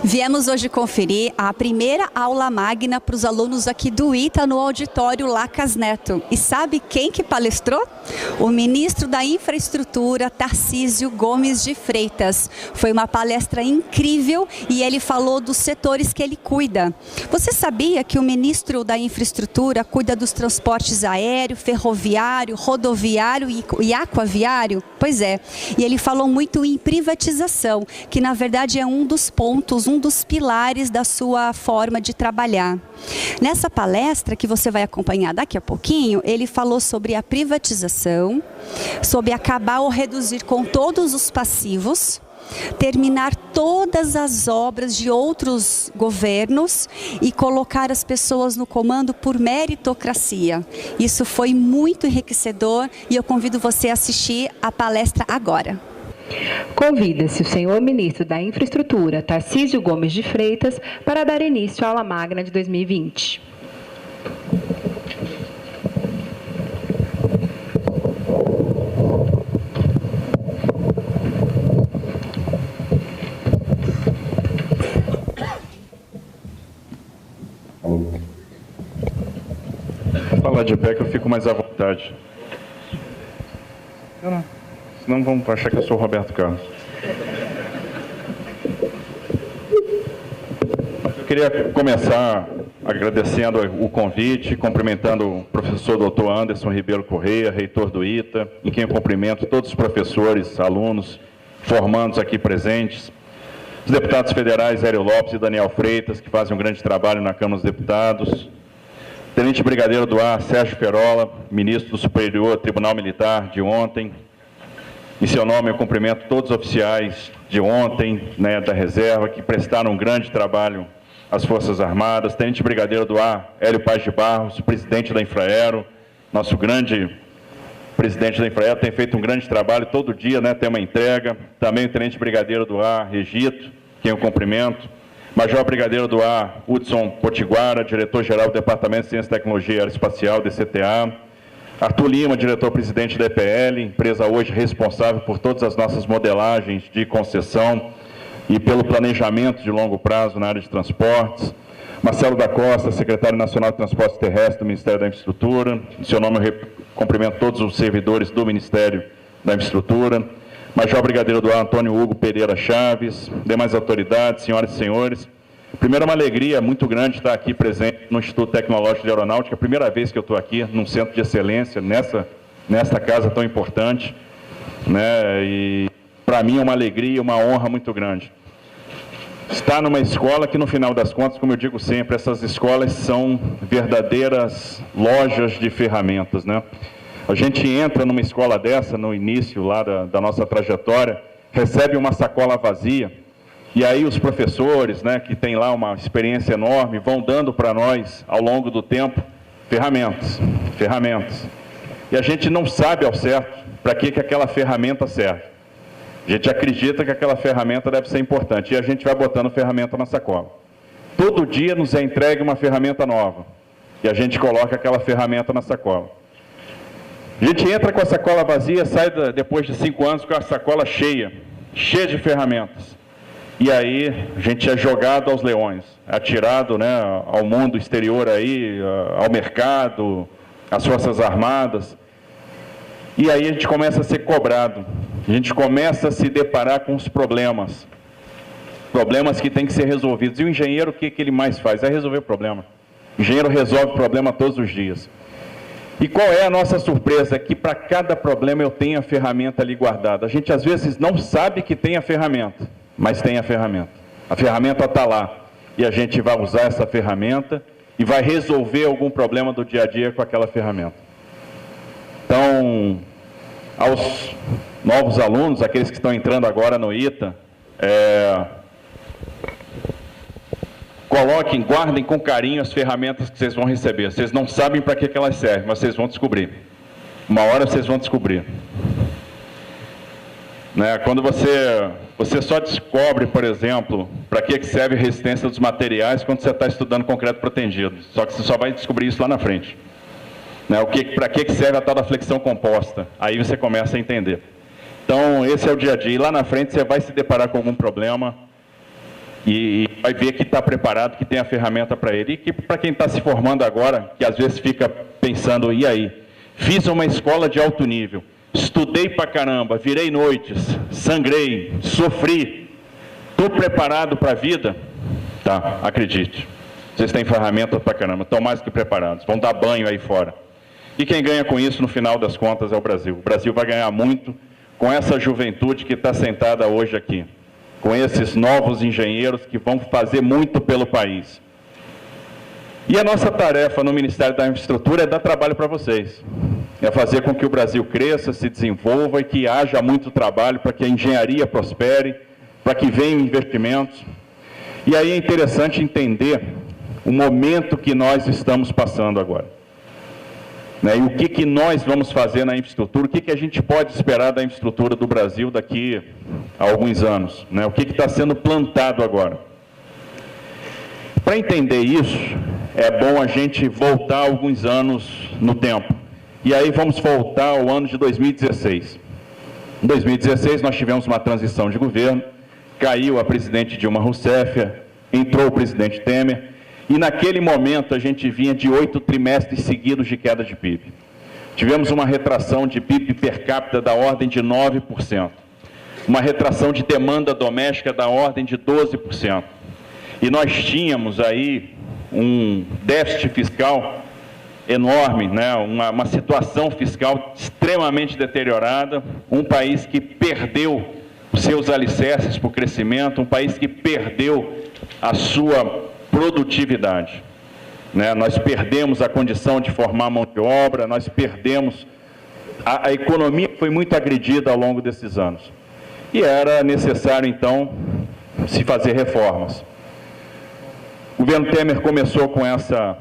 Viemos hoje conferir a primeira aula magna para os alunos aqui do ITA no auditório Lacas Neto. E sabe quem que palestrou? O ministro da Infraestrutura, Tarcísio Gomes de Freitas. Foi uma palestra incrível e ele falou dos setores que ele cuida. Você sabia que o ministro da Infraestrutura cuida dos transportes aéreo, ferroviário, rodoviário e aquaviário? Pois é, e ele falou muito em privatização, que na verdade é um dos pontos, um dos pilares da sua forma de trabalhar. Nessa palestra, que você vai acompanhar daqui a pouquinho, ele falou sobre a privatização, sobre acabar ou reduzir com todos os passivos, terminar todas as obras de outros governos e colocar as pessoas no comando por meritocracia. Isso foi muito enriquecedor e eu convido você a assistir a palestra agora. Convida-se o senhor ministro da Infraestrutura, Tarcísio Gomes de Freitas, para dar início à aula magna de 2020. Vou falar de pé que eu fico mais à vontade. Senão vão achar que eu sou o Roberto Carlos. Eu queria começar agradecendo o convite, cumprimentando o professor Dr. Anderson Ribeiro Correia, reitor do ITA, em quem eu cumprimento todos os professores, alunos, formandos aqui presentes, os deputados federais Hélio Lopes e Daniel Freitas, que fazem um grande trabalho na Câmara dos Deputados, Tenente Brigadeiro do Ar Sérgio Ferola, ministro do Superior Tribunal Militar de ontem. Em seu nome, eu cumprimento todos os oficiais de ontem, da reserva, que prestaram um grande trabalho às Forças Armadas. Tenente Brigadeiro do Ar, Hélio Paz de Barros, presidente da Infraero, nosso grande presidente da Infraero, tem feito um grande trabalho, todo dia tem uma entrega. Também o Tenente Brigadeiro do Ar, Regito, quem eu cumprimento. Major Brigadeiro do Ar, Hudson Potiguara, diretor-geral do Departamento de Ciência e Tecnologia Aeroespacial, DCTA. Arthur Lima, diretor-presidente da EPL, empresa hoje responsável por todas as nossas modelagens de concessão e pelo planejamento de longo prazo na área de transportes. Marcelo da Costa, secretário nacional de Transportes Terrestres do Ministério da Infraestrutura. Em seu nome, eu cumprimento todos os servidores do Ministério da Infraestrutura. Major Brigadeiro do Ar Antônio Hugo Pereira Chaves, demais autoridades, senhoras e senhores. Primeiro, é uma alegria muito grande estar aqui presente no Instituto Tecnológico de Aeronáutica, a primeira vez que eu estou aqui num centro de excelência, nesta casa tão importante, e para mim é uma alegria, uma honra muito grande. Estar numa escola que, no final das contas, como eu digo sempre, essas escolas são verdadeiras lojas de ferramentas, A gente entra numa escola dessa, no início lá da nossa trajetória, recebe uma sacola vazia, e aí os professores, que têm lá uma experiência enorme, vão dando para nós, ao longo do tempo, ferramentas. E a gente não sabe ao certo para que aquela ferramenta serve. A gente acredita que aquela ferramenta deve ser importante, e a gente vai botando ferramenta na sacola. Todo dia nos é entregue uma ferramenta nova, e a gente coloca aquela ferramenta na sacola. A gente entra com a sacola vazia, sai depois de 5 anos com a sacola cheia de ferramentas. E aí a gente é jogado aos leões, atirado ao mundo exterior, ao mercado, às Forças Armadas. E aí a gente começa a ser cobrado, a gente começa a se deparar com os problemas que têm que ser resolvidos. E o engenheiro, o que ele mais faz? É resolver o problema. O engenheiro resolve o problema todos os dias. E qual é a nossa surpresa? Que para cada problema eu tenho a ferramenta ali guardada. A gente às vezes não sabe que tem a ferramenta, mas tem a ferramenta. A ferramenta está lá. E a gente vai usar essa ferramenta e vai resolver algum problema do dia a dia com aquela ferramenta. Então, aos novos alunos, aqueles que estão entrando agora no ITA, coloquem, guardem com carinho as ferramentas que vocês vão receber. Vocês não sabem para que elas servem, mas vocês vão descobrir. Uma hora vocês vão descobrir. Quando você só descobre, por exemplo, para que serve a resistência dos materiais quando você está estudando concreto protendido. Só que você só vai descobrir isso lá na frente. Para que serve a tal da flexão composta? Aí você começa a entender. Então, esse é o dia a dia. E lá na frente você vai se deparar com algum problema e vai ver que está preparado, que tem a ferramenta para ele. E que para quem está se formando agora, que às vezes fica pensando, e aí? Fiz uma escola de alto nível, estudei pra caramba, virei noites, sangrei, sofri, estou preparado para a vida? Tá, acredite. Vocês têm ferramentas pra caramba, estão mais que preparados, vão dar banho aí fora. E quem ganha com isso, no final das contas, é o Brasil. O Brasil vai ganhar muito com essa juventude que está sentada hoje aqui, com esses novos engenheiros que vão fazer muito pelo país. E a nossa tarefa no Ministério da Infraestrutura é dar trabalho para vocês. É fazer com que o Brasil cresça, se desenvolva e que haja muito trabalho para que a engenharia prospere, para que venham investimentos. E aí é interessante entender o momento que nós estamos passando agora. Né? E o que nós vamos fazer na infraestrutura, o que a gente pode esperar da infraestrutura do Brasil daqui a alguns anos, né? O que está sendo plantado agora. Para entender isso, é bom a gente voltar alguns anos no tempo. E aí vamos voltar ao ano de 2016. Em 2016 nós tivemos uma transição de governo, caiu a presidente Dilma Rousseff, entrou o presidente Temer, e naquele momento a gente vinha de 8 trimestres seguidos de queda de PIB. Tivemos uma retração de PIB per capita da ordem de 9%, uma retração de demanda doméstica da ordem de 12%. E nós tínhamos aí um déficit fiscal enorme, né? uma situação fiscal extremamente deteriorada, um país que perdeu seus alicerces para o crescimento, um país que perdeu a sua produtividade. Né? Nós perdemos a condição de formar mão de obra, nós perdemos... A economia foi muito agredida ao longo desses anos. E era necessário, então, se fazer reformas. O governo Temer começou com essa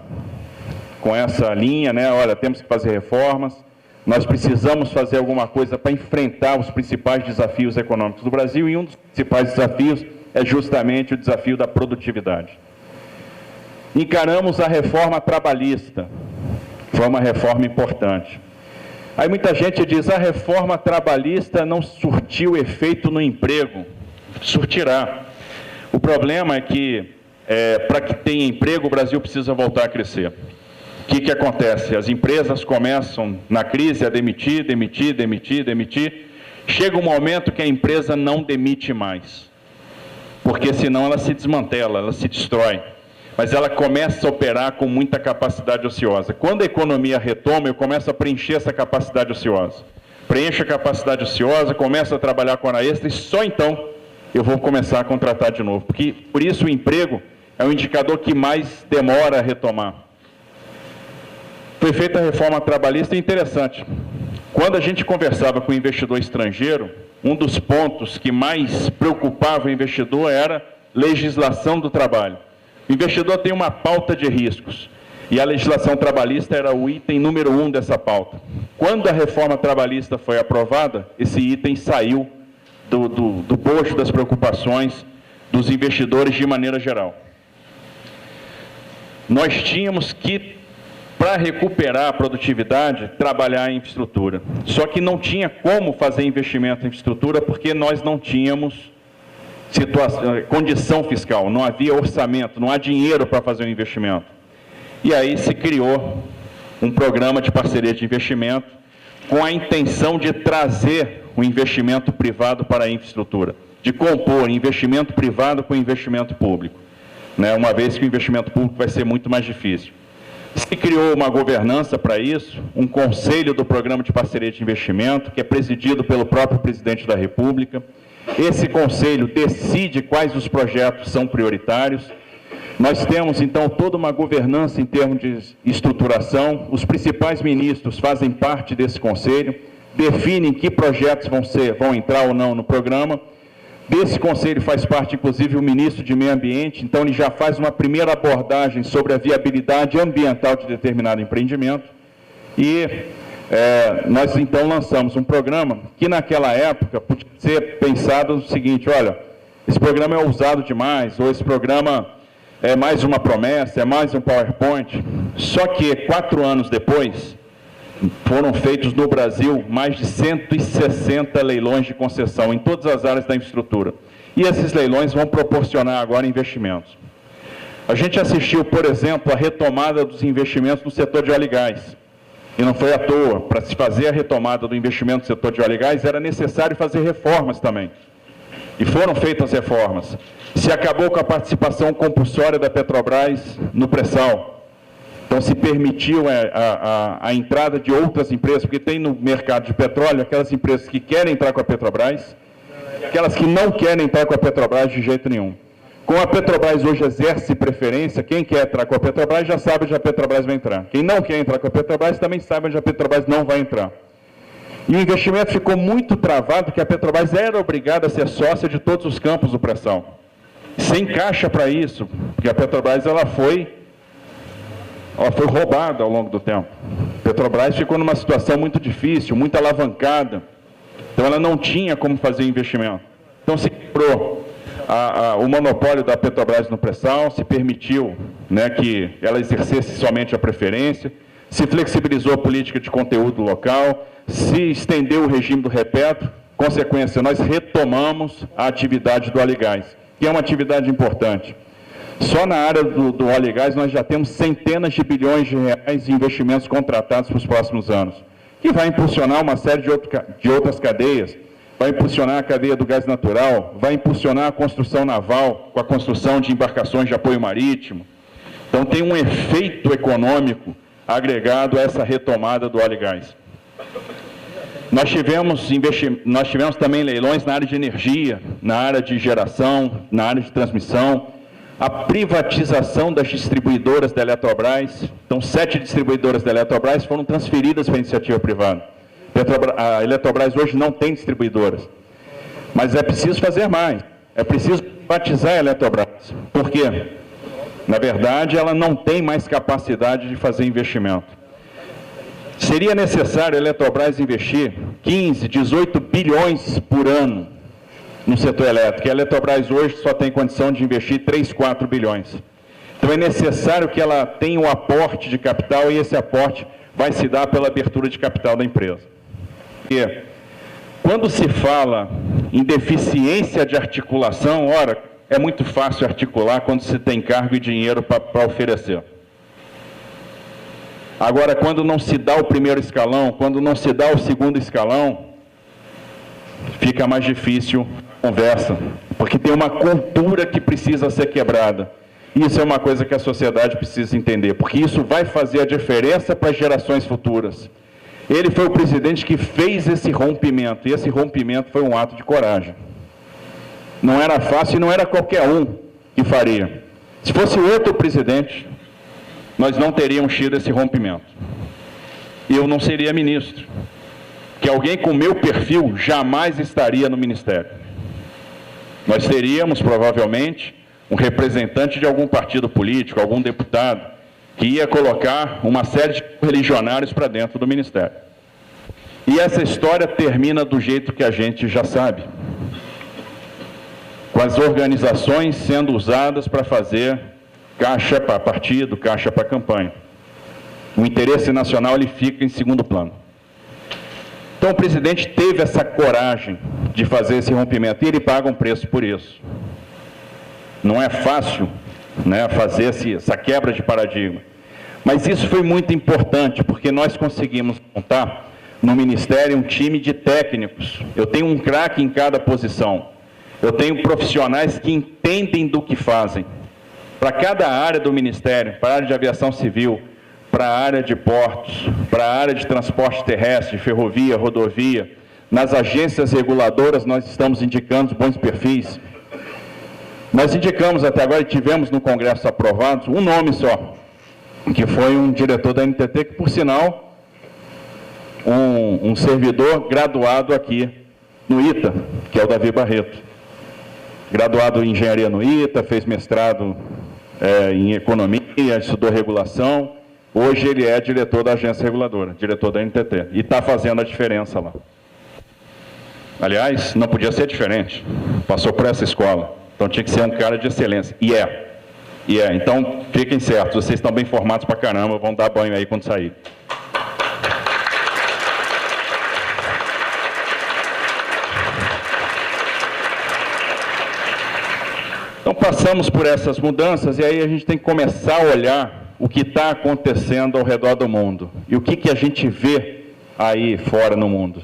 linha, né? Olha, temos que fazer reformas, nós precisamos fazer alguma coisa para enfrentar os principais desafios econômicos do Brasil, e um dos principais desafios é justamente o desafio da produtividade. Encaramos a reforma trabalhista, foi uma reforma importante. Aí muita gente diz, a reforma trabalhista não surtiu efeito no emprego. Surtirá. O problema é que, para que tenha emprego, o Brasil precisa voltar a crescer. O que acontece? As empresas começam, na crise, a demitir. Chega um momento que a empresa não demite mais, porque senão ela se desmantela, ela se destrói. Mas ela começa a operar com muita capacidade ociosa. Quando a economia retoma, eu começo a preencher essa capacidade ociosa. Preencho a capacidade ociosa, começo a trabalhar com hora extra e só então eu vou começar a contratar de novo. Porque, por isso, o emprego é o indicador que mais demora a retomar. Foi feita a reforma trabalhista, e interessante. Quando a gente conversava com o investidor estrangeiro, um dos pontos que mais preocupava o investidor era legislação do trabalho. O investidor tem uma pauta de riscos, e a legislação trabalhista era o item número 1 dessa pauta. Quando a reforma trabalhista foi aprovada, esse item saiu do bojo das preocupações dos investidores de maneira geral. Nós tínhamos que, para recuperar a produtividade, trabalhar em infraestrutura. Só que não tinha como fazer investimento em infraestrutura porque nós não tínhamos condição fiscal, não havia orçamento, não há dinheiro para fazer um investimento. E aí se criou um programa de parceria de investimento com a intenção de trazer o investimento privado para a infraestrutura, de compor investimento privado com investimento público, né? Uma vez que o investimento público vai ser muito mais difícil. Se criou uma governança para isso, um conselho do programa de parceria de investimento, que é presidido pelo próprio presidente da República. Esse conselho decide quais os projetos são prioritários. Nós temos, então, toda uma governança em termos de estruturação. Os principais ministros fazem parte desse conselho, definem que projetos vão entrar ou não no programa. Desse conselho faz parte, inclusive, o ministro de Meio Ambiente, então ele já faz uma primeira abordagem sobre a viabilidade ambiental de determinado empreendimento. E nós, então, lançamos um programa que, naquela época, podia ser pensado o seguinte, olha, esse programa é ousado demais, ou esse programa é mais uma promessa, é mais um PowerPoint. Só que, 4 anos depois, foram feitos no Brasil mais de 160 leilões de concessão em todas as áreas da infraestrutura. E esses leilões vão proporcionar agora investimentos. A gente assistiu, por exemplo, a retomada dos investimentos no setor de óleo e gás. E não foi à toa. Para se fazer a retomada do investimento no setor de óleo e gás, era necessário fazer reformas também. E foram feitas reformas. Se acabou com a participação compulsória da Petrobras no pré-sal. Então, se permitiu a entrada de outras empresas, porque tem no mercado de petróleo aquelas empresas que querem entrar com a Petrobras, e aquelas que não querem entrar com a Petrobras de jeito nenhum. Como a Petrobras hoje exerce preferência, quem quer entrar com a Petrobras já sabe onde a Petrobras vai entrar. Quem não quer entrar com a Petrobras também sabe onde a Petrobras não vai entrar. E o investimento ficou muito travado, porque a Petrobras era obrigada a ser sócia de todos os campos do pré-sal. Sem caixa para isso, porque a Petrobras ela foi roubada ao longo do tempo. A Petrobras ficou numa situação muito difícil, muito alavancada. Então ela não tinha como fazer investimento. Então se quebrou o monopólio da Petrobras no pré-sal, se permitiu, né, que ela exercesse somente a preferência, se flexibilizou a política de conteúdo local, se estendeu o regime do repetro. Consequência, nós retomamos a atividade do óleo e gás, que é uma atividade importante. Só na área do óleo e gás nós já temos centenas de bilhões de reais em investimentos contratados para os próximos anos, que vai impulsionar uma série de outras cadeias. Vai impulsionar a cadeia do gás natural, vai impulsionar a construção naval, com a construção de embarcações de apoio marítimo. Então tem um efeito econômico agregado a essa retomada do óleo e gás. Nós tivemos também leilões na área de energia, na área de geração, na área de transmissão, a privatização das distribuidoras da Eletrobras. Então 7 distribuidoras da Eletrobras foram transferidas para a iniciativa privada. A Eletrobras hoje não tem distribuidoras, mas é preciso fazer mais, é preciso privatizar a Eletrobras. Por quê? Na verdade, ela não tem mais capacidade de fazer investimento. Seria necessário a Eletrobras investir 15, 18 bilhões por ano no setor elétrico, e a Eletrobras hoje só tem condição de investir 3, 4 bilhões. Então é necessário que ela tenha um aporte de capital, e esse aporte vai se dar pela abertura de capital da empresa. Porque quando se fala em deficiência de articulação, ora, é muito fácil articular quando se tem cargo e dinheiro para oferecer. Agora, quando não se dá o primeiro escalão, quando não se dá o segundo escalão, fica mais difícil a conversa, porque tem uma cultura que precisa ser quebrada. Isso é uma coisa que a sociedade precisa entender, porque isso vai fazer a diferença para as gerações futuras. Ele foi o presidente que fez esse rompimento, e esse rompimento foi um ato de coragem. Não era fácil e não era qualquer um que faria. Se fosse outro presidente, nós não teríamos tido esse rompimento. Eu não seria ministro, que alguém com meu perfil jamais estaria no ministério. Nós teríamos, provavelmente, um representante de algum partido político, algum deputado, que ia colocar uma série de religionários para dentro do ministério. E essa história termina do jeito que a gente já sabe, com as organizações sendo usadas para fazer caixa para partido, caixa para campanha. O interesse nacional ele fica em segundo plano. Então o presidente teve essa coragem de fazer esse rompimento, e ele paga um preço por isso. Não é fácil, né, fazer essa quebra de paradigma. Mas isso foi muito importante, porque nós conseguimos montar no Ministério um time de técnicos. Eu tenho um craque em cada posição. Eu tenho profissionais que entendem do que fazem. Para cada área do Ministério, para a área de aviação civil, para a área de portos, para a área de transporte terrestre, ferrovia, rodovia, nas agências reguladoras nós estamos indicando bons perfis. Nós indicamos até agora, e tivemos no Congresso aprovado, um nome só, que foi um diretor da NTT, que por sinal, um servidor graduado aqui no ITA, que é o Davi Barreto. Graduado em engenharia no ITA, fez mestrado em economia, estudou regulação. Hoje ele é diretor da agência reguladora, diretor da NTT, e está fazendo a diferença lá. Aliás, não podia ser diferente, passou por essa escola, então tinha que ser um cara de excelência, e é. Então fiquem certos, vocês estão bem formados pra caramba, vão dar banho aí quando sair. Então, passamos por essas mudanças e aí a gente tem que começar a olhar o que está acontecendo ao redor do mundo. E o que a gente vê aí fora no mundo?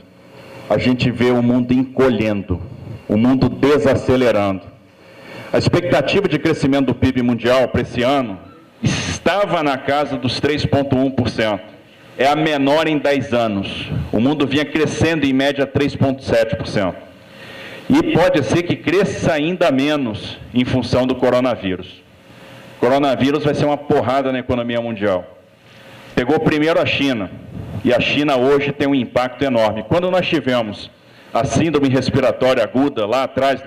A gente vê o mundo encolhendo, o mundo desacelerando. A expectativa de crescimento do PIB mundial para esse ano estava na casa dos 3,1%. É a menor em 10 anos. O mundo vinha crescendo em média 3,7%. E pode ser que cresça ainda menos em função do coronavírus. O coronavírus vai ser uma porrada na economia mundial. Pegou primeiro a China, e a China hoje tem um impacto enorme. Quando nós tivemos a síndrome respiratória aguda, lá atrás,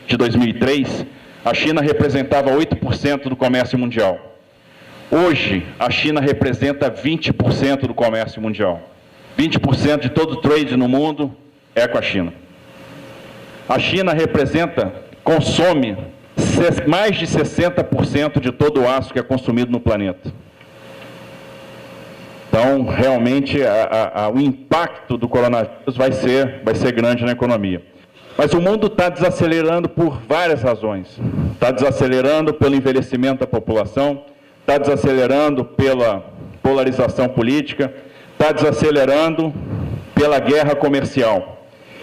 de 2003, a China representava 8% do comércio mundial. Hoje, a China representa 20% do comércio mundial. 20% de todo o trade no mundo é com a China. A China consome mais de 60% de todo o aço que é consumido no planeta. Então, realmente, o impacto do coronavírus vai ser grande na economia. Mas o mundo está desacelerando por várias razões. Está desacelerando pelo envelhecimento da população, está desacelerando pela polarização política, está desacelerando pela guerra comercial.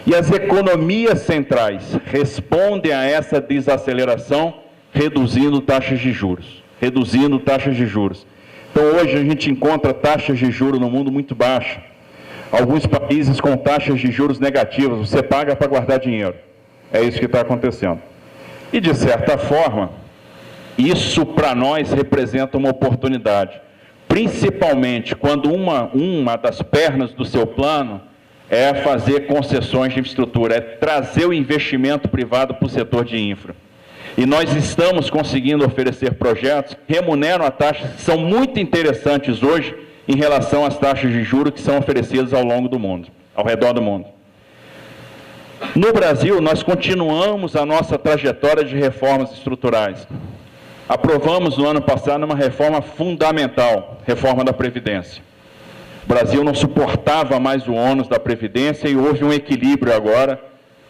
E as economias centrais respondem a essa desaceleração reduzindo taxas de juros. Então, hoje a gente encontra taxas de juros no mundo muito baixas. Alguns países com taxas de juros negativas, você paga para guardar dinheiro. É isso que está acontecendo. E, de certa forma, isso para nós representa uma oportunidade. Principalmente quando uma das pernas do seu plano é fazer concessões de infraestrutura, é trazer o investimento privado para o setor de infra. E nós estamos conseguindo oferecer projetos que remuneram a taxas que são muito interessantes hoje em relação às taxas de juros que são oferecidas ao redor do mundo. No Brasil, nós continuamos a nossa trajetória de reformas estruturais. Aprovamos no ano passado uma reforma fundamental, reforma da Previdência. O Brasil não suportava mais o ônus da Previdência e houve um equilíbrio agora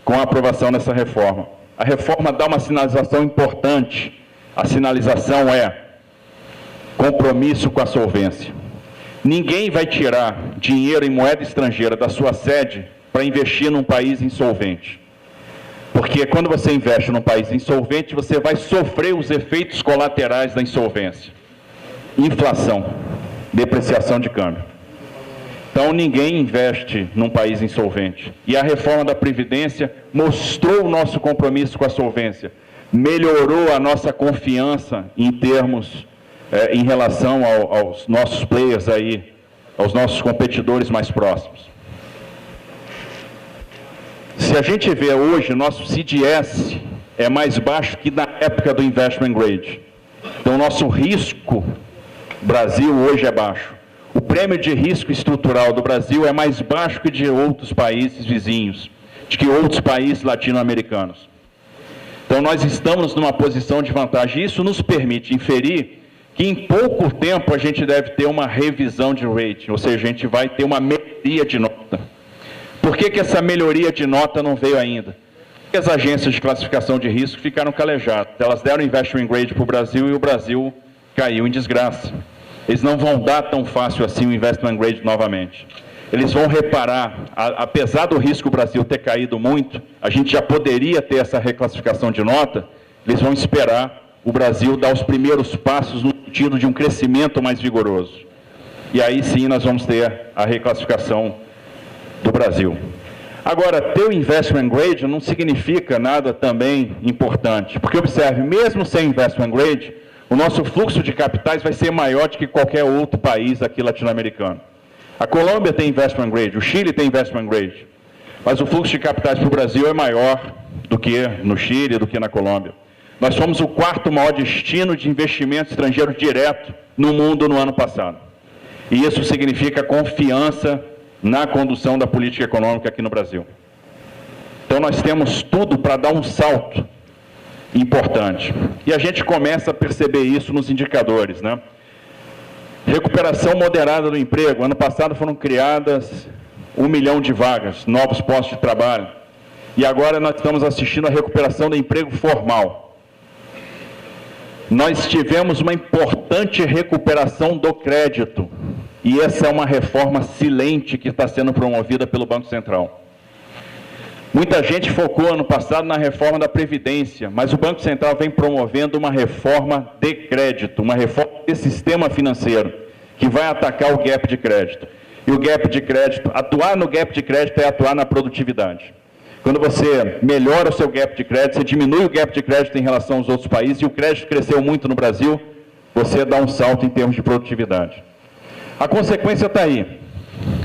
com a aprovação dessa reforma. A reforma dá uma sinalização importante. A sinalização é compromisso com a solvência. Ninguém vai tirar dinheiro em moeda estrangeira da sua sede para investir num país insolvente. Porque quando você investe num país insolvente, você vai sofrer os efeitos colaterais da insolvência. Inflação, depreciação de câmbio. Então, ninguém investe num país insolvente. E a reforma da Previdência mostrou o nosso compromisso com a solvência, melhorou a nossa confiança em termos, em relação aos nossos players aí, aos nossos competidores mais próximos. Se a gente vê hoje, nosso CDS é mais baixo que na época do investment grade. Então, nosso risco Brasil hoje é baixo. O prêmio de risco estrutural do Brasil é mais baixo que de outros países vizinhos, de que outros países latino-americanos. Então, nós estamos numa posição de vantagem. Isso nos permite inferir que em pouco tempo a gente deve ter uma revisão de rating, ou seja, a gente vai ter uma melhoria de nota. Por que essa melhoria de nota não veio ainda? Porque as agências de classificação de risco ficaram calejadas. Elas deram investment grade para o Brasil e o Brasil caiu em desgraça. Eles não vão dar tão fácil assim o investment grade novamente. Eles vão reparar, apesar do risco do Brasil ter caído muito, a gente já poderia ter essa reclassificação de nota, eles vão esperar o Brasil dar os primeiros passos no sentido de um crescimento mais vigoroso. E aí sim nós vamos ter a reclassificação do Brasil. Agora, ter o investment grade não significa nada também importante, porque observe, mesmo sem investment grade, o nosso fluxo de capitais vai ser maior do que qualquer outro país aqui latino-americano. A Colômbia tem investment grade, o Chile tem investment grade, mas o fluxo de capitais para o Brasil é maior do que no Chile, do que na Colômbia. Nós fomos o quarto maior destino de investimento estrangeiro direto no mundo no ano passado. E isso significa confiança na condução da política econômica aqui no Brasil. Então nós temos tudo para dar um salto importante. E a gente começa a perceber isso nos indicadores, né? Recuperação moderada do emprego. Ano passado foram criadas 1 milhão de vagas, novos postos de trabalho. E agora nós estamos assistindo a recuperação do emprego formal. nós tivemos uma importante recuperação do crédito. E essa é uma reforma silente que está sendo promovida pelo Banco Central. Muita gente focou ano passado na reforma da Previdência, mas o Banco Central vem promovendo uma reforma de crédito, uma reforma de sistema financeiro, que vai atacar o gap de crédito. E o gap de crédito, atuar no gap de crédito é atuar na produtividade. Quando você melhora o seu gap de crédito, você diminui o gap de crédito em relação aos outros países, e o crédito cresceu muito no Brasil, você dá um salto em termos de produtividade. A consequência está aí.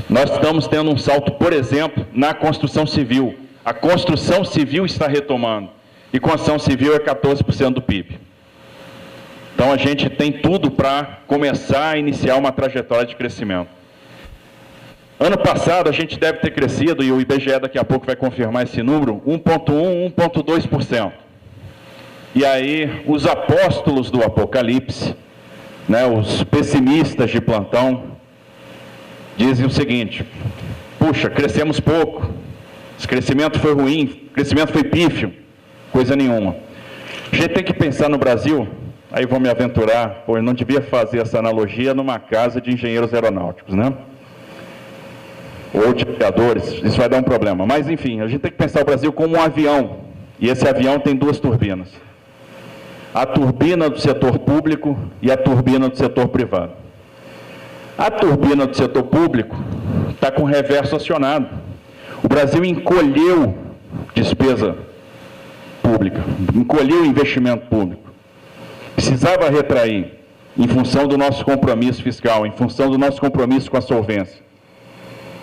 Nós estamos tendo um salto, por exemplo, na construção civil. A construção civil está retomando. E construção civil é 14% do PIB. Então a gente tem tudo para começar a iniciar uma trajetória de crescimento. Ano passado a gente deve ter crescido, e o IBGE daqui a pouco vai confirmar esse número, 1,1%, 1,2%. E aí os apóstolos do Apocalipse, os pessimistas de plantão, dizem o seguinte: puxa, crescemos pouco, esse crescimento foi ruim, crescimento foi pífio, coisa nenhuma. A gente tem que pensar no Brasil, aí vou me aventurar, pois não devia fazer essa analogia numa casa de engenheiros aeronáuticos, ou de aviadores, isso vai dar um problema. Mas enfim, a gente tem que pensar o Brasil como um avião, e esse avião tem duas turbinas. A turbina do setor público e a turbina do setor privado. A turbina do setor público está com reverso acionado. O Brasil encolheu despesa pública, encolheu investimento público. Precisava retrair em função do nosso compromisso fiscal, em função do nosso compromisso com a solvência.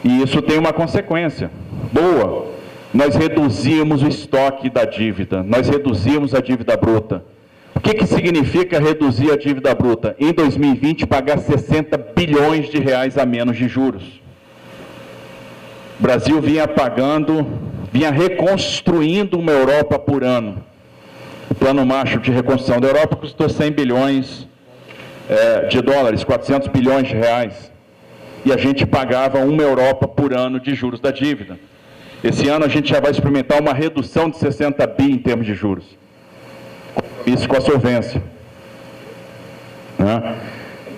E isso tem uma consequência boa. Nós reduzimos o estoque da dívida, nós reduzimos a dívida bruta. O que significa reduzir a dívida bruta? Em 2020, pagar 60 bilhões de reais a menos de juros. O Brasil vinha reconstruindo uma Europa por ano. O Plano Marshall de reconstrução da Europa custou 100 bilhões de dólares, 400 bilhões de reais. E a gente pagava uma Europa por ano de juros da dívida. Esse ano a gente já vai experimentar uma redução de 60 bi em termos de juros. Isso com a solvência.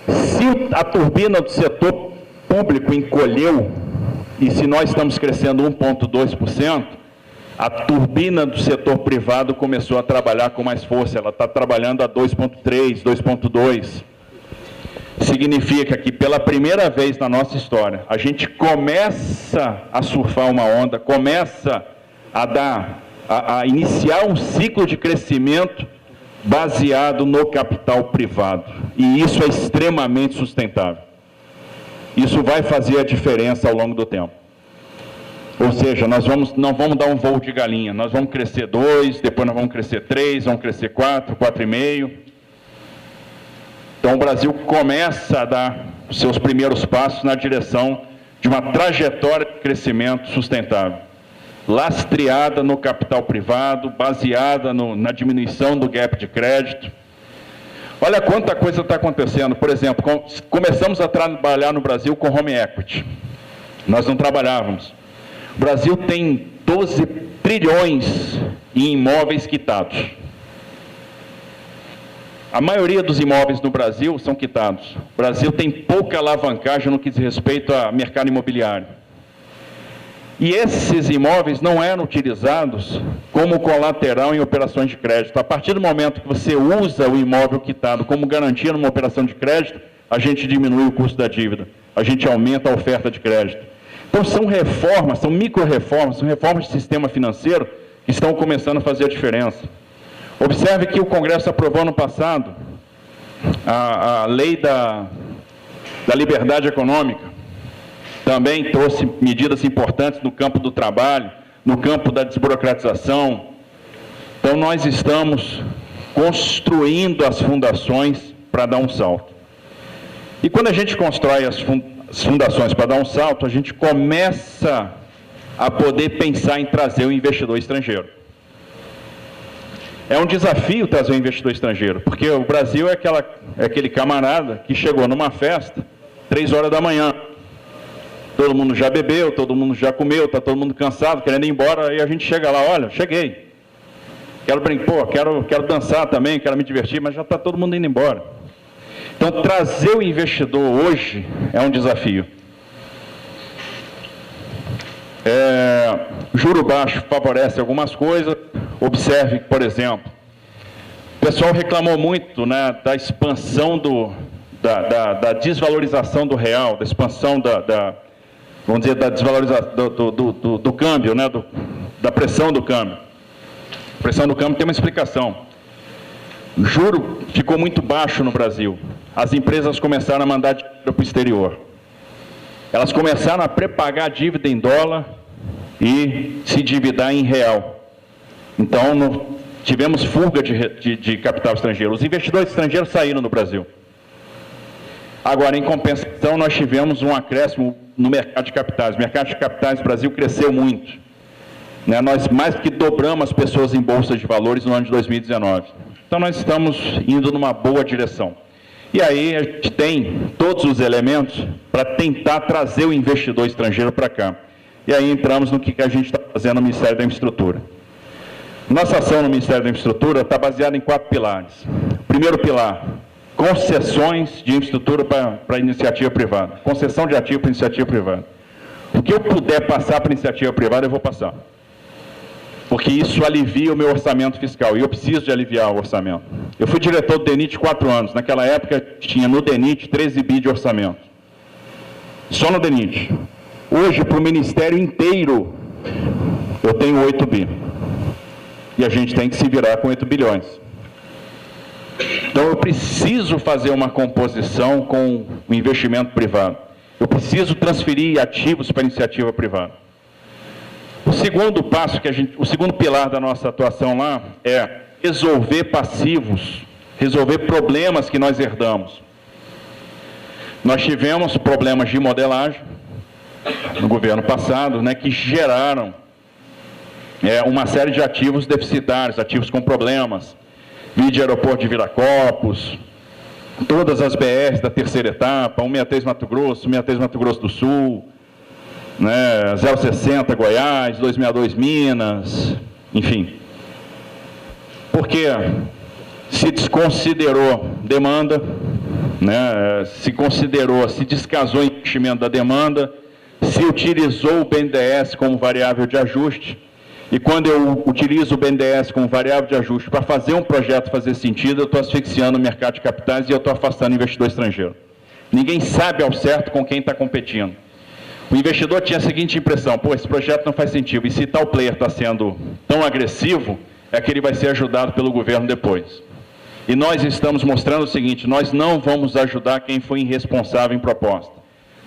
Se a turbina do setor público encolheu, e se nós estamos crescendo 1,2%, a turbina do setor privado começou a trabalhar com mais força, ela está trabalhando a 2,3%, 2,2%. Significa que pela primeira vez na nossa história, a gente começa a surfar uma onda, começa a iniciar um ciclo de crescimento baseado no capital privado. E isso é extremamente sustentável. Isso vai fazer a diferença ao longo do tempo. Ou seja, nós não vamos dar um voo de galinha, nós vamos crescer 2, depois nós vamos crescer 3, vamos crescer 4, 4,5. Então o Brasil começa a dar os seus primeiros passos na direção de uma trajetória de crescimento sustentável, lastreada no capital privado, baseada na diminuição do gap de crédito. Olha quanta coisa está acontecendo. Por exemplo, começamos a trabalhar no Brasil com home equity. Nós não trabalhávamos. O Brasil tem 12 trilhões em imóveis quitados. A maioria dos imóveis no Brasil são quitados. O Brasil tem pouca alavancagem no que diz respeito ao mercado imobiliário. E esses imóveis não eram utilizados como colateral em operações de crédito. A partir do momento que você usa o imóvel quitado como garantia numa operação de crédito, a gente diminui o custo da dívida, a gente aumenta a oferta de crédito. Então são reformas, são micro-reformas, são reformas de sistema financeiro que estão começando a fazer a diferença. Observe que o Congresso aprovou ano passado a lei da liberdade econômica. Também trouxe medidas importantes no campo do trabalho, no campo da desburocratização. Então nós estamos construindo as fundações para dar um salto. E quando a gente constrói as fundações para dar um salto, a gente começa a poder pensar em trazer o investidor estrangeiro. É um desafio trazer o investidor estrangeiro, porque o Brasil é aquele camarada que chegou numa festa 3 horas da manhã. Todo mundo já bebeu, todo mundo já comeu, está todo mundo cansado, querendo ir embora, e a gente chega lá, olha, cheguei. quero brincar, quero dançar também, quero me divertir, mas já está todo mundo indo embora. Então, trazer o investidor hoje é um desafio. Juro baixo favorece algumas coisas. Observe, por exemplo, o pessoal reclamou muito, né, da expansão da desvalorização do real, da expansão vamos dizer, da desvalorização do câmbio, né, da pressão do câmbio. A pressão do câmbio tem uma explicação. O juro ficou muito baixo no Brasil. As empresas começaram a mandar dinheiro para o exterior. Elas começaram a prepagar dívida em dólar e se endividar em real. Então, tivemos fuga de capital estrangeiro. Os investidores estrangeiros saíram do Brasil. Agora, em compensação, nós tivemos um acréscimo no mercado de capitais. O mercado de capitais do Brasil cresceu muito, né? Nós mais que dobramos as pessoas em bolsa de valores no ano de 2019. Então, nós estamos indo numa boa direção. E aí, a gente tem todos os elementos para tentar trazer o investidor estrangeiro para cá. E aí, entramos no que a gente está fazendo no Ministério da Infraestrutura. Nossa ação no Ministério da Infraestrutura está baseada em 4 pilares. Primeiro pilar, concessões de infraestrutura para iniciativa privada. Concessão de ativo para iniciativa privada. O que eu puder passar para iniciativa privada, eu vou passar. Porque isso alivia o meu orçamento fiscal, e eu preciso de aliviar o orçamento. Eu fui diretor do DENIT 4 anos. Naquela época, tinha no DENIT 13 bi de orçamento. Só no DENIT. Hoje, para o Ministério inteiro, eu tenho 8 bi. E a gente tem que se virar com 8 bilhões. Então, eu preciso fazer uma composição com o investimento privado. Eu preciso transferir ativos para a iniciativa privada. O segundo passo, o segundo pilar da nossa atuação lá é resolver passivos, resolver problemas que nós herdamos. Nós tivemos problemas de modelagem no governo passado, né, que geraram uma série de ativos deficitários, ativos com problemas. Vide aeroporto de Viracopos, todas as BRs da terceira etapa, 163 Mato Grosso, 163 Mato Grosso do Sul, né, 060 Goiás, 262 Minas, enfim. Porque se desconsiderou demanda, né, se descasou o investimento da demanda, se utilizou o BNDES como variável de ajuste. E quando eu utilizo o BNDES como variável de ajuste para fazer um projeto fazer sentido, eu estou asfixiando o mercado de capitais e eu estou afastando o investidor estrangeiro. Ninguém sabe ao certo com quem está competindo. O investidor tinha a seguinte impressão: pô, esse projeto não faz sentido, e se tal player está sendo tão agressivo, é que ele vai ser ajudado pelo governo depois. E nós estamos mostrando o seguinte: nós não vamos ajudar quem foi irresponsável em proposta.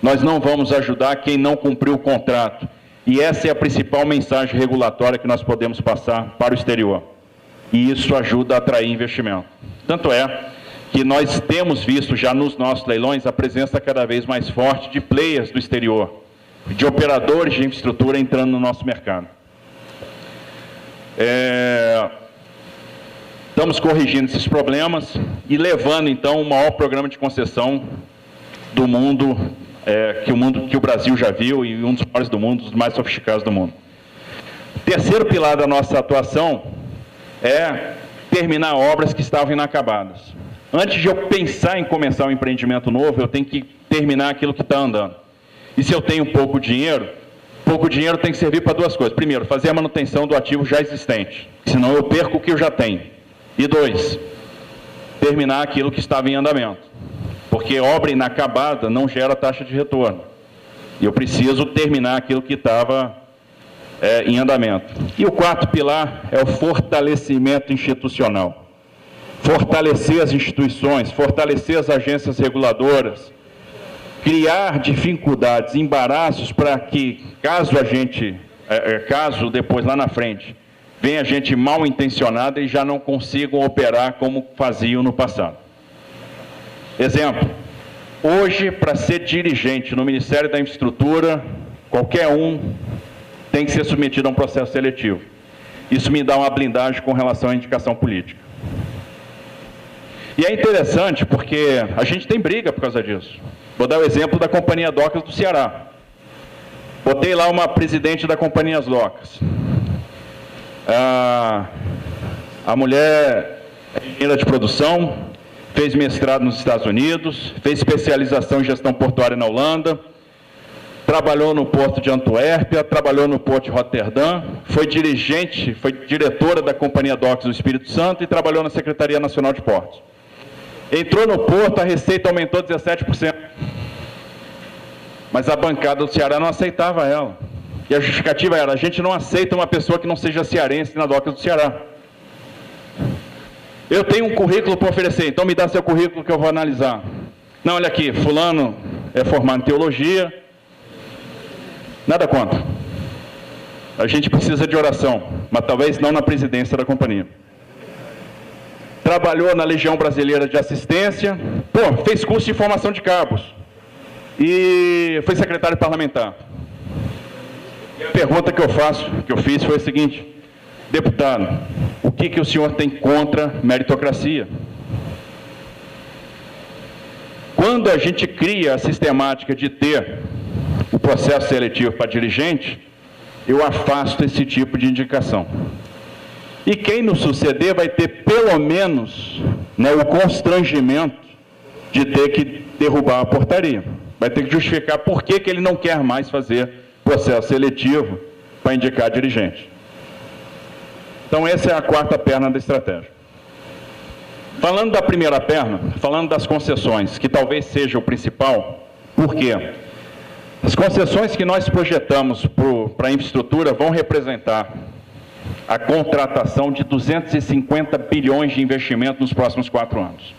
Nós não vamos ajudar quem não cumpriu o contrato. E essa é a principal mensagem regulatória que nós podemos passar para o exterior. E isso ajuda a atrair investimento. Tanto é que nós temos visto já nos nossos leilões a presença cada vez mais forte de players do exterior, de operadores de infraestrutura entrando no nosso mercado. Estamos corrigindo esses problemas e levando, então, o maior programa de concessão do mundo, que o Brasil já viu, e um dos maiores do mundo, dos mais sofisticados do mundo. O terceiro pilar da nossa atuação é terminar obras que estavam inacabadas. Antes de eu pensar em começar um empreendimento novo, eu tenho que terminar aquilo que está andando. E se eu tenho pouco dinheiro tem que servir para 2 coisas. Primeiro, fazer a manutenção do ativo já existente, senão eu perco o que eu já tenho. E 2, terminar aquilo que estava em andamento. Porque obra inacabada não gera taxa de retorno. E eu preciso terminar aquilo que estava em andamento. E o 4º pilar é o fortalecimento institucional. Fortalecer as instituições, fortalecer as agências reguladoras, criar dificuldades, embaraços para que, caso depois lá na frente, venha gente mal intencionada e já não consigam operar como faziam no passado. Exemplo, hoje, para ser dirigente no Ministério da Infraestrutura, qualquer um tem que ser submetido a um processo seletivo. Isso me dá uma blindagem com relação à indicação política. E é interessante porque a gente tem briga por causa disso. Vou dar o exemplo da Companhia Docas do Ceará. Botei lá uma presidente da Companhia Docas. A mulher é engenheira de produção, fez mestrado nos Estados Unidos, fez especialização em gestão portuária na Holanda, trabalhou no porto de Antuérpia, trabalhou no porto de Roterdã, foi dirigente, foi diretora da Companhia Docks do Espírito Santo e trabalhou na Secretaria Nacional de Portos. Entrou no porto, a receita aumentou 17%. Mas a bancada do Ceará não aceitava ela. E a justificativa era: a gente não aceita uma pessoa que não seja cearense na Docks do Ceará. Eu tenho um currículo para oferecer, então me dá seu currículo que eu vou analisar. Não, olha aqui, fulano é formado em teologia. Nada contra. A gente precisa de oração, mas talvez não na presidência da companhia. Trabalhou na Legião Brasileira de Assistência, fez curso de formação de cabos e foi secretário parlamentar. E a pergunta que eu fiz foi a seguinte: deputado, o que o senhor tem contra meritocracia? Quando a gente cria a sistemática de ter o processo seletivo para dirigente, eu afasto esse tipo de indicação. E quem nos suceder vai ter pelo menos o constrangimento de ter que derrubar a portaria. Vai ter que justificar por que ele não quer mais fazer processo seletivo para indicar dirigente. Então essa é a quarta perna da estratégia. Falando da primeira perna, falando das concessões, que talvez seja o principal, por quê? As concessões que nós projetamos para a infraestrutura vão representar a contratação de 250 bilhões de investimento nos próximos 4 anos.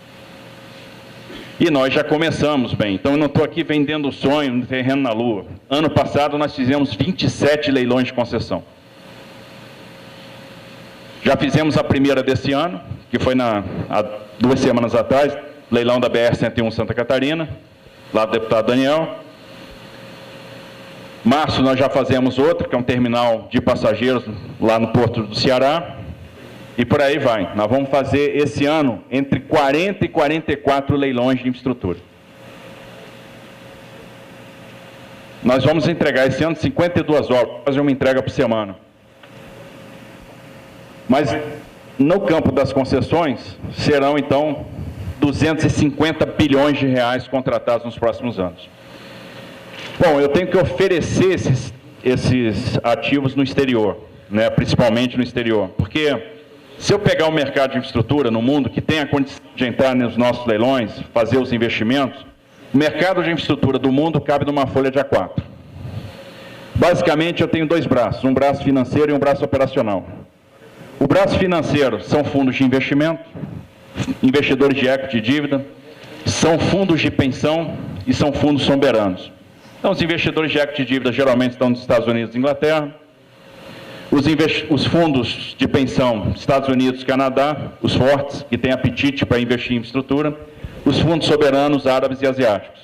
E nós já começamos bem, então eu não estou aqui vendendo sonho no terreno na lua. Ano passado nós fizemos 27 leilões de concessão. Já fizemos a primeira desse ano, que foi há 2 semanas atrás, leilão da BR-101 Santa Catarina, lá do deputado Daniel. Março nós já fazemos outra, que é um terminal de passageiros lá no Porto do Ceará. E por aí vai. Nós vamos fazer esse ano entre 40 e 44 leilões de infraestrutura. Nós vamos entregar esse ano 52 obras, fazer uma entrega por semana. Mas no campo das concessões serão então 250 bilhões de reais contratados nos próximos anos. Bom, eu tenho que oferecer esses ativos no exterior, principalmente no exterior, porque se eu pegar o mercado de infraestrutura no mundo que tem a condição de entrar nos nossos leilões, fazer os investimentos, o mercado de infraestrutura do mundo cabe numa folha de A4. Basicamente eu tenho 2 braços, um braço financeiro e um braço operacional. O braço financeiro são fundos de investimento, investidores de equity e dívida, são fundos de pensão e são fundos soberanos. Então, os investidores de equity e dívida geralmente estão nos Estados Unidos e Inglaterra. Os fundos de pensão, Estados Unidos e Canadá, os fortes, que têm apetite para investir em infraestrutura. Os fundos soberanos árabes e asiáticos.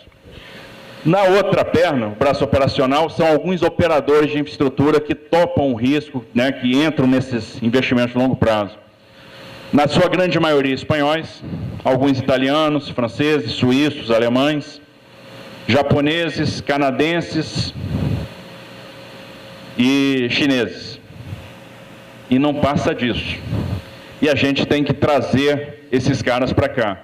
Na outra perna, o braço operacional, são alguns operadores de infraestrutura que topam o risco, que entram nesses investimentos de longo prazo. Na sua grande maioria, espanhóis, alguns italianos, franceses, suíços, alemães, japoneses, canadenses e chineses. E não passa disso. E a gente tem que trazer esses caras para cá.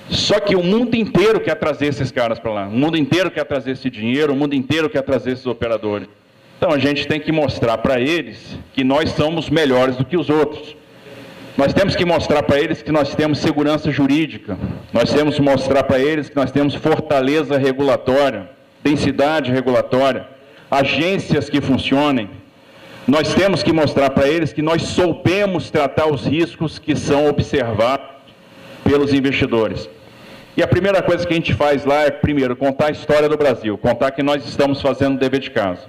Só que o mundo inteiro quer trazer esses caras para lá. O mundo inteiro quer trazer esse dinheiro, o mundo inteiro quer trazer esses operadores. Então a gente tem que mostrar para eles que nós somos melhores do que os outros. Nós temos que mostrar para eles que nós temos segurança jurídica, nós temos que mostrar para eles que nós temos fortaleza regulatória, densidade regulatória, agências que funcionem. Nós temos que mostrar para eles que nós soubemos tratar os riscos que são observados pelos investidores. E a primeira coisa que a gente faz lá é, primeiro, contar a história do Brasil, contar que nós estamos fazendo o dever de casa,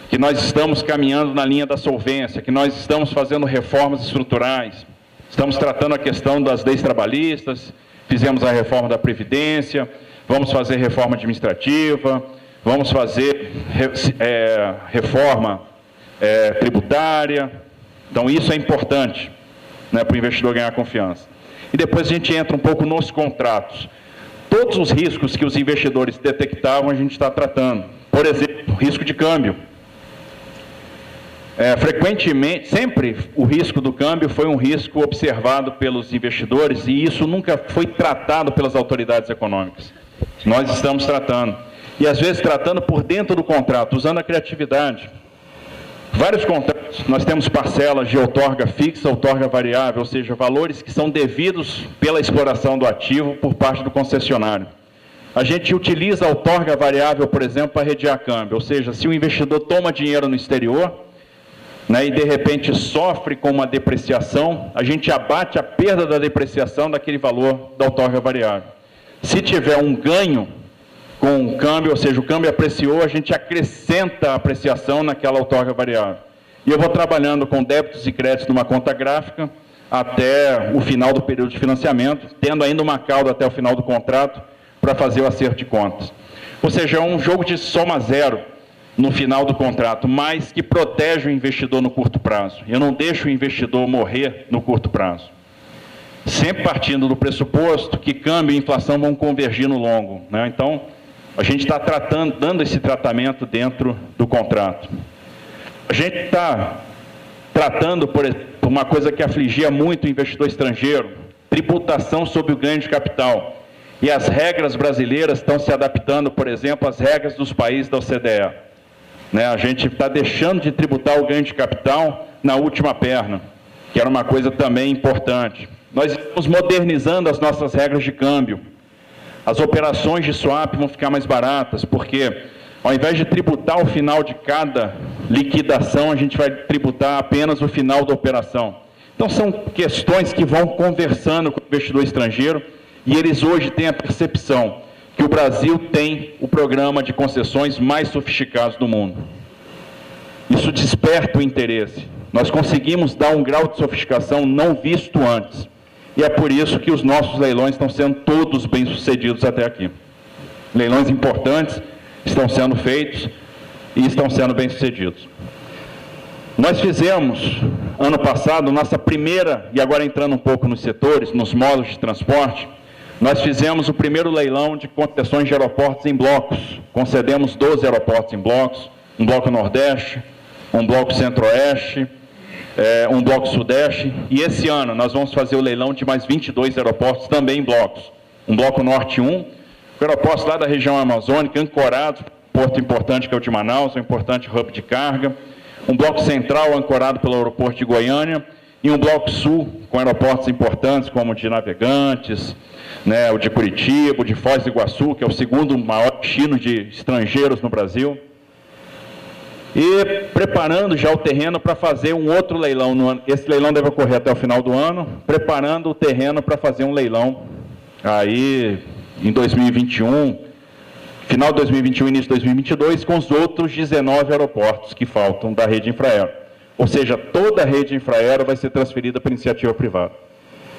que nós estamos caminhando na linha da solvência, que nós estamos fazendo reformas estruturais, estamos tratando a questão das leis trabalhistas, fizemos a reforma da Previdência, vamos fazer reforma administrativa, vamos fazer reforma tributária. Então isso é importante, para o investidor ganhar confiança. E depois a gente entra um pouco nos contratos. Todos os riscos que os investidores detectavam a gente está tratando. Por exemplo, risco de câmbio. frequentemente, sempre o risco do câmbio foi um risco observado pelos investidores e isso nunca foi tratado pelas autoridades econômicas. Nós estamos tratando. E às vezes tratando por dentro do contrato, usando a criatividade. Vários contratos, nós temos parcelas de outorga fixa, outorga variável, ou seja, valores que são devidos pela exploração do ativo por parte do concessionário. A gente utiliza a outorga variável, por exemplo, para redear câmbio, ou seja, se o investidor toma dinheiro no exterior, né, e de repente sofre com uma depreciação, a gente abate a perda da depreciação daquele valor da outorga variável. Se tiver um ganho com o câmbio, ou seja, o câmbio apreciou, a gente acrescenta a apreciação naquela outorga variável. E eu vou trabalhando com débitos e créditos numa conta gráfica até o final do período de financiamento, tendo ainda uma cauda até o final do contrato para fazer o acerto de contas. Ou seja, é um jogo de soma zero no final do contrato, mas que protege o investidor no curto prazo. Eu não deixo o investidor morrer no curto prazo. Sempre partindo do pressuposto que câmbio e inflação vão convergir no longo, né? Então, a gente está dando esse tratamento dentro do contrato. A gente está tratando, por exemplo, uma coisa que afligia muito o investidor estrangeiro, tributação sobre o ganho de capital. E as regras brasileiras estão se adaptando, por exemplo, às regras dos países da OCDE. Né? A gente está deixando de tributar o ganho de capital na última perna, que era uma coisa também importante. Nós estamos modernizando as nossas regras de câmbio. As operações de swap vão ficar mais baratas, porque ao invés de tributar o final de cada liquidação, a gente vai tributar apenas o final da operação. Então são questões que vão conversando com o investidor estrangeiro e eles hoje têm a percepção que o Brasil tem o programa de concessões mais sofisticados do mundo. Isso desperta o interesse. Nós conseguimos dar um grau de sofisticação não visto antes. E é por isso que os nossos leilões estão sendo todos bem-sucedidos até aqui. Leilões importantes estão sendo feitos e estão sendo bem-sucedidos. Nós fizemos, ano passado, nossa primeira, e agora entrando um pouco nos setores, nos modos de transporte, nós fizemos o primeiro leilão de concessões de aeroportos em blocos. Concedemos 12 aeroportos em blocos, um bloco Nordeste, um bloco Centro-Oeste, um bloco Sudeste, e esse ano nós vamos fazer o leilão de mais 22 aeroportos também em blocos. Um bloco Norte 1, aeroportos lá da região amazônica, ancorados, porto importante que é o de Manaus, um importante hub de carga, um bloco central ancorado pelo aeroporto de Goiânia, e um bloco sul com aeroportos importantes como o de Navegantes, né, o de Curitiba, o de Foz do Iguaçu, que é o segundo maior destino de estrangeiros no Brasil. E preparando já o terreno para fazer um outro leilão no ano. Esse leilão deve ocorrer até o final do ano, preparando o terreno para fazer um leilão aí em 2021, final de 2021, início de 2022, com os outros 19 aeroportos que faltam da rede Infraero. Ou seja, toda a rede Infraero vai ser transferida para iniciativa privada.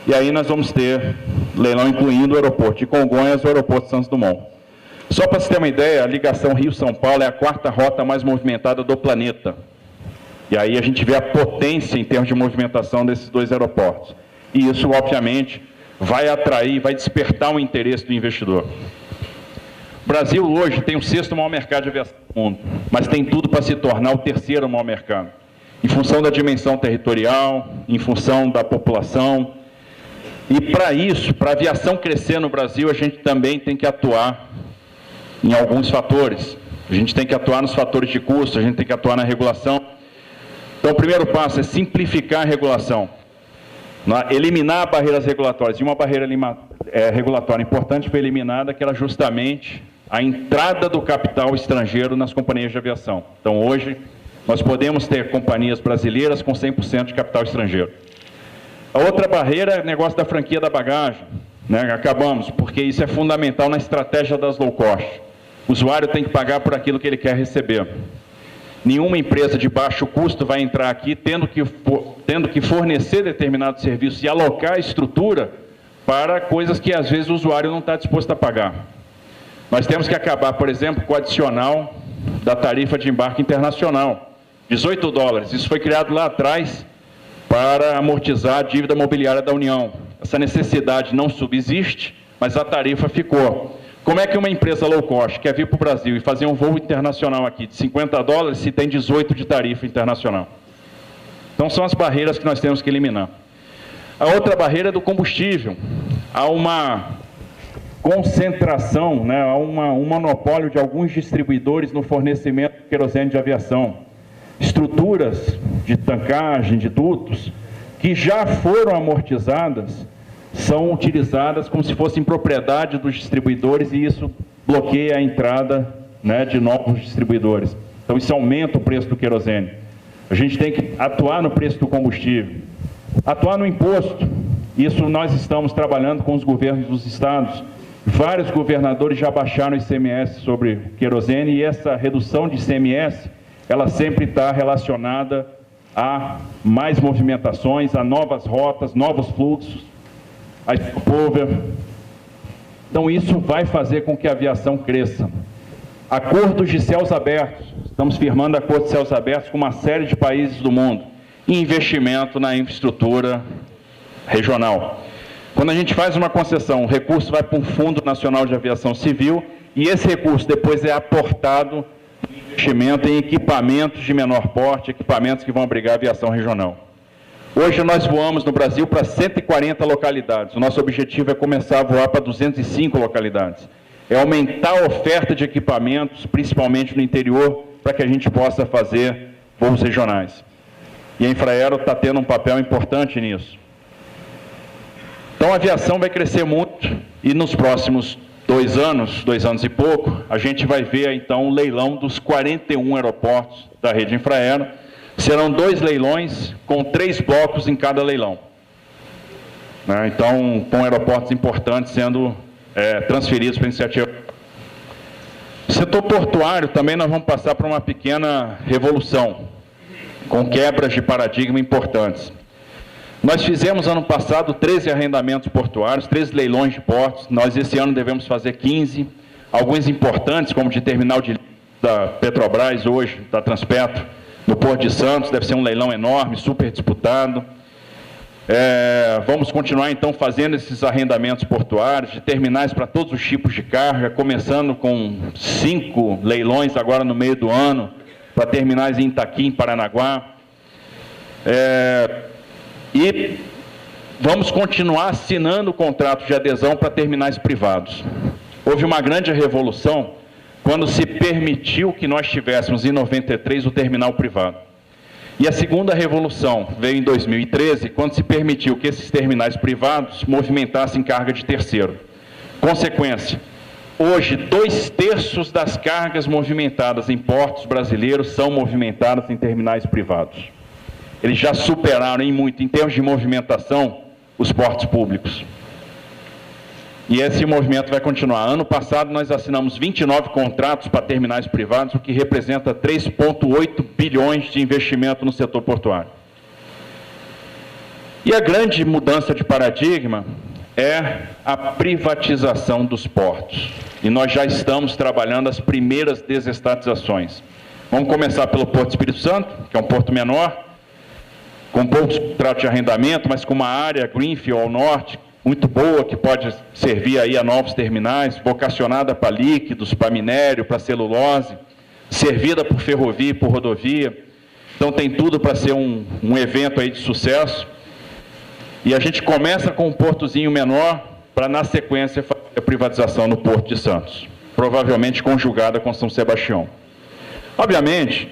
E aí nós vamos ter leilão incluindo o aeroporto de Congonhas e o aeroporto de Santos Dumont. Só para você ter uma ideia, a ligação Rio-São Paulo é a quarta rota mais movimentada do planeta. E aí a gente vê a potência em termos de movimentação desses dois aeroportos. E isso, obviamente, vai atrair, vai despertar o interesse do investidor. O Brasil hoje tem o 6º maior mercado de aviação do mundo, mas tem tudo para se tornar o 3º maior mercado. Em função da dimensão territorial, em função da população. E para isso, para a aviação crescer no Brasil, a gente também tem que atuar em alguns fatores. A gente tem que atuar nos fatores de custo, a gente tem que atuar na regulação. Então, o primeiro passo é simplificar a regulação, eliminar barreiras regulatórias. E uma barreira regulatória importante foi eliminada, que era justamente a entrada do capital estrangeiro nas companhias de aviação. Então, hoje, nós podemos ter companhias brasileiras com 100% de capital estrangeiro. A outra barreira é o negócio da franquia da bagagem. Né? Acabamos, porque isso é fundamental na estratégia das low cost. O usuário tem que pagar por aquilo que ele quer receber. Nenhuma empresa de baixo custo vai entrar aqui tendo que fornecer determinados serviços e alocar a estrutura para coisas que, às vezes, o usuário não está disposto a pagar. Nós temos que acabar, por exemplo, com o adicional da tarifa de embarque internacional, $18. Isso foi criado lá atrás para amortizar a dívida mobiliária da União. Essa necessidade não subsiste, mas a tarifa ficou. Como é que uma empresa low cost quer vir para o Brasil e fazer um voo internacional aqui de $50 se tem 18 de tarifa internacional? Então, são as barreiras que nós temos que eliminar. A outra barreira é do combustível. Há uma concentração, há um monopólio de alguns distribuidores no fornecimento de querosene de aviação. Estruturas de tancagem, de dutos, que já foram amortizadas, são utilizadas como se fossem propriedade dos distribuidores, e isso bloqueia a entrada de novos distribuidores. Então, isso aumenta o preço do querosene. A gente tem que atuar no preço do combustível, atuar no imposto. Isso nós estamos trabalhando com os governos dos estados. Vários governadores já baixaram o ICMS sobre querosene, e essa redução de ICMS, ela sempre está relacionada a mais movimentações, a novas rotas, novos fluxos, a stopover. Então, isso vai fazer com que a aviação cresça. Acordos de céus abertos. Estamos firmando acordos de céus abertos com uma série de países do mundo. E investimento na infraestrutura regional. Quando a gente faz uma concessão, o recurso vai para um Fundo Nacional de Aviação Civil, e esse recurso depois é aportado no investimento em equipamentos de menor porte, equipamentos que vão abrigar a aviação regional. Hoje nós voamos no Brasil para 140 localidades. O nosso objetivo é começar a voar para 205 localidades. É aumentar a oferta de equipamentos, principalmente no interior, para que a gente possa fazer voos regionais. E a Infraero está tendo um papel importante nisso. Então, a aviação vai crescer muito, e nos próximos 2 anos e pouco, a gente vai ver, então, o leilão dos 41 aeroportos da rede Infraero. Serão 2 leilões, com 3 blocos em cada leilão. Então, com aeroportos importantes sendo transferidos para a iniciativa. No setor portuário, também nós vamos passar por uma pequena revolução, com quebras de paradigma importantes. Nós fizemos, ano passado, 13 arrendamentos portuários, 13 leilões de portos. Nós, esse ano, devemos fazer 15. Alguns importantes, como de terminal da Petrobras, hoje, da Transpetro, no Porto de Santos, deve ser um leilão enorme, super disputado. Vamos continuar, então, fazendo esses arrendamentos portuários, de terminais para todos os tipos de carga, começando com 5 leilões agora no meio do ano, para terminais em Itaqui, em Paranaguá. E vamos continuar assinando contratos de adesão para terminais privados. Houve uma grande revolução quando se permitiu que nós tivéssemos, em 93, o terminal privado. E a segunda revolução veio em 2013, quando se permitiu que esses terminais privados movimentassem carga de terceiro. Consequência, hoje, 2/3 das cargas movimentadas em portos brasileiros são movimentadas em terminais privados. Eles já superaram em muito, em termos de movimentação, os portos públicos. E esse movimento vai continuar. Ano passado, nós assinamos 29 contratos para terminais privados, o que representa 3,8 bilhões de investimento no setor portuário. E a grande mudança de paradigma é a privatização dos portos. E nós já estamos trabalhando as primeiras desestatizações. Vamos começar pelo Porto do Espírito Santo, que é um porto menor, com poucos contratos de arrendamento, mas com uma área greenfield ao norte, muito boa, que pode servir aí a novos terminais, vocacionada para líquidos, para minério, para celulose, servida por ferrovia e por rodovia. Então tem tudo para ser um evento aí de sucesso. E a gente começa com um portozinho menor, para na sequência fazer a privatização no Porto de Santos, provavelmente conjugada com São Sebastião. Obviamente,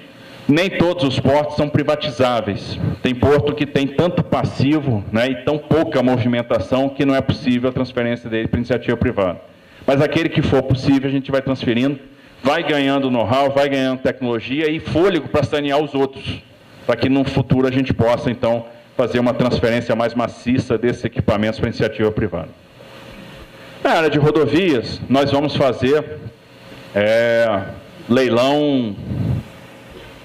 nem todos os portos são privatizáveis. Tem porto que tem tanto passivo, e tão pouca movimentação, que não é possível a transferência dele para iniciativa privada. Mas aquele que for possível, a gente vai transferindo, vai ganhando know-how, vai ganhando tecnologia e fôlego para sanear os outros, para que no futuro a gente possa, então, fazer uma transferência mais maciça desses equipamentos para iniciativa privada. Na área de rodovias, nós vamos fazer leilão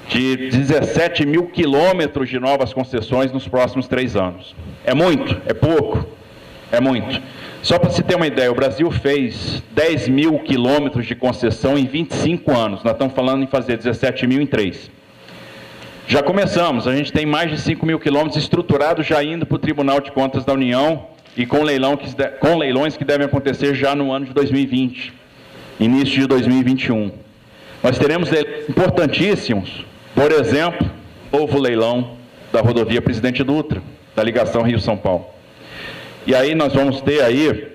de 17 mil quilômetros de novas concessões nos próximos 3 anos. É muito? É pouco? É muito. Só para se ter uma ideia, o Brasil fez 10 mil quilômetros de concessão em 25 anos. Nós estamos falando em fazer 17 mil em 3. Já começamos, a gente tem mais de 5 mil quilômetros estruturados, já indo para o Tribunal de Contas da União, e com leilões que devem acontecer já no ano de 2020, início de 2021. Nós teremos leilões importantíssimos. Por exemplo, novo leilão da rodovia Presidente Dutra, da ligação Rio-São Paulo. E aí nós vamos ter aí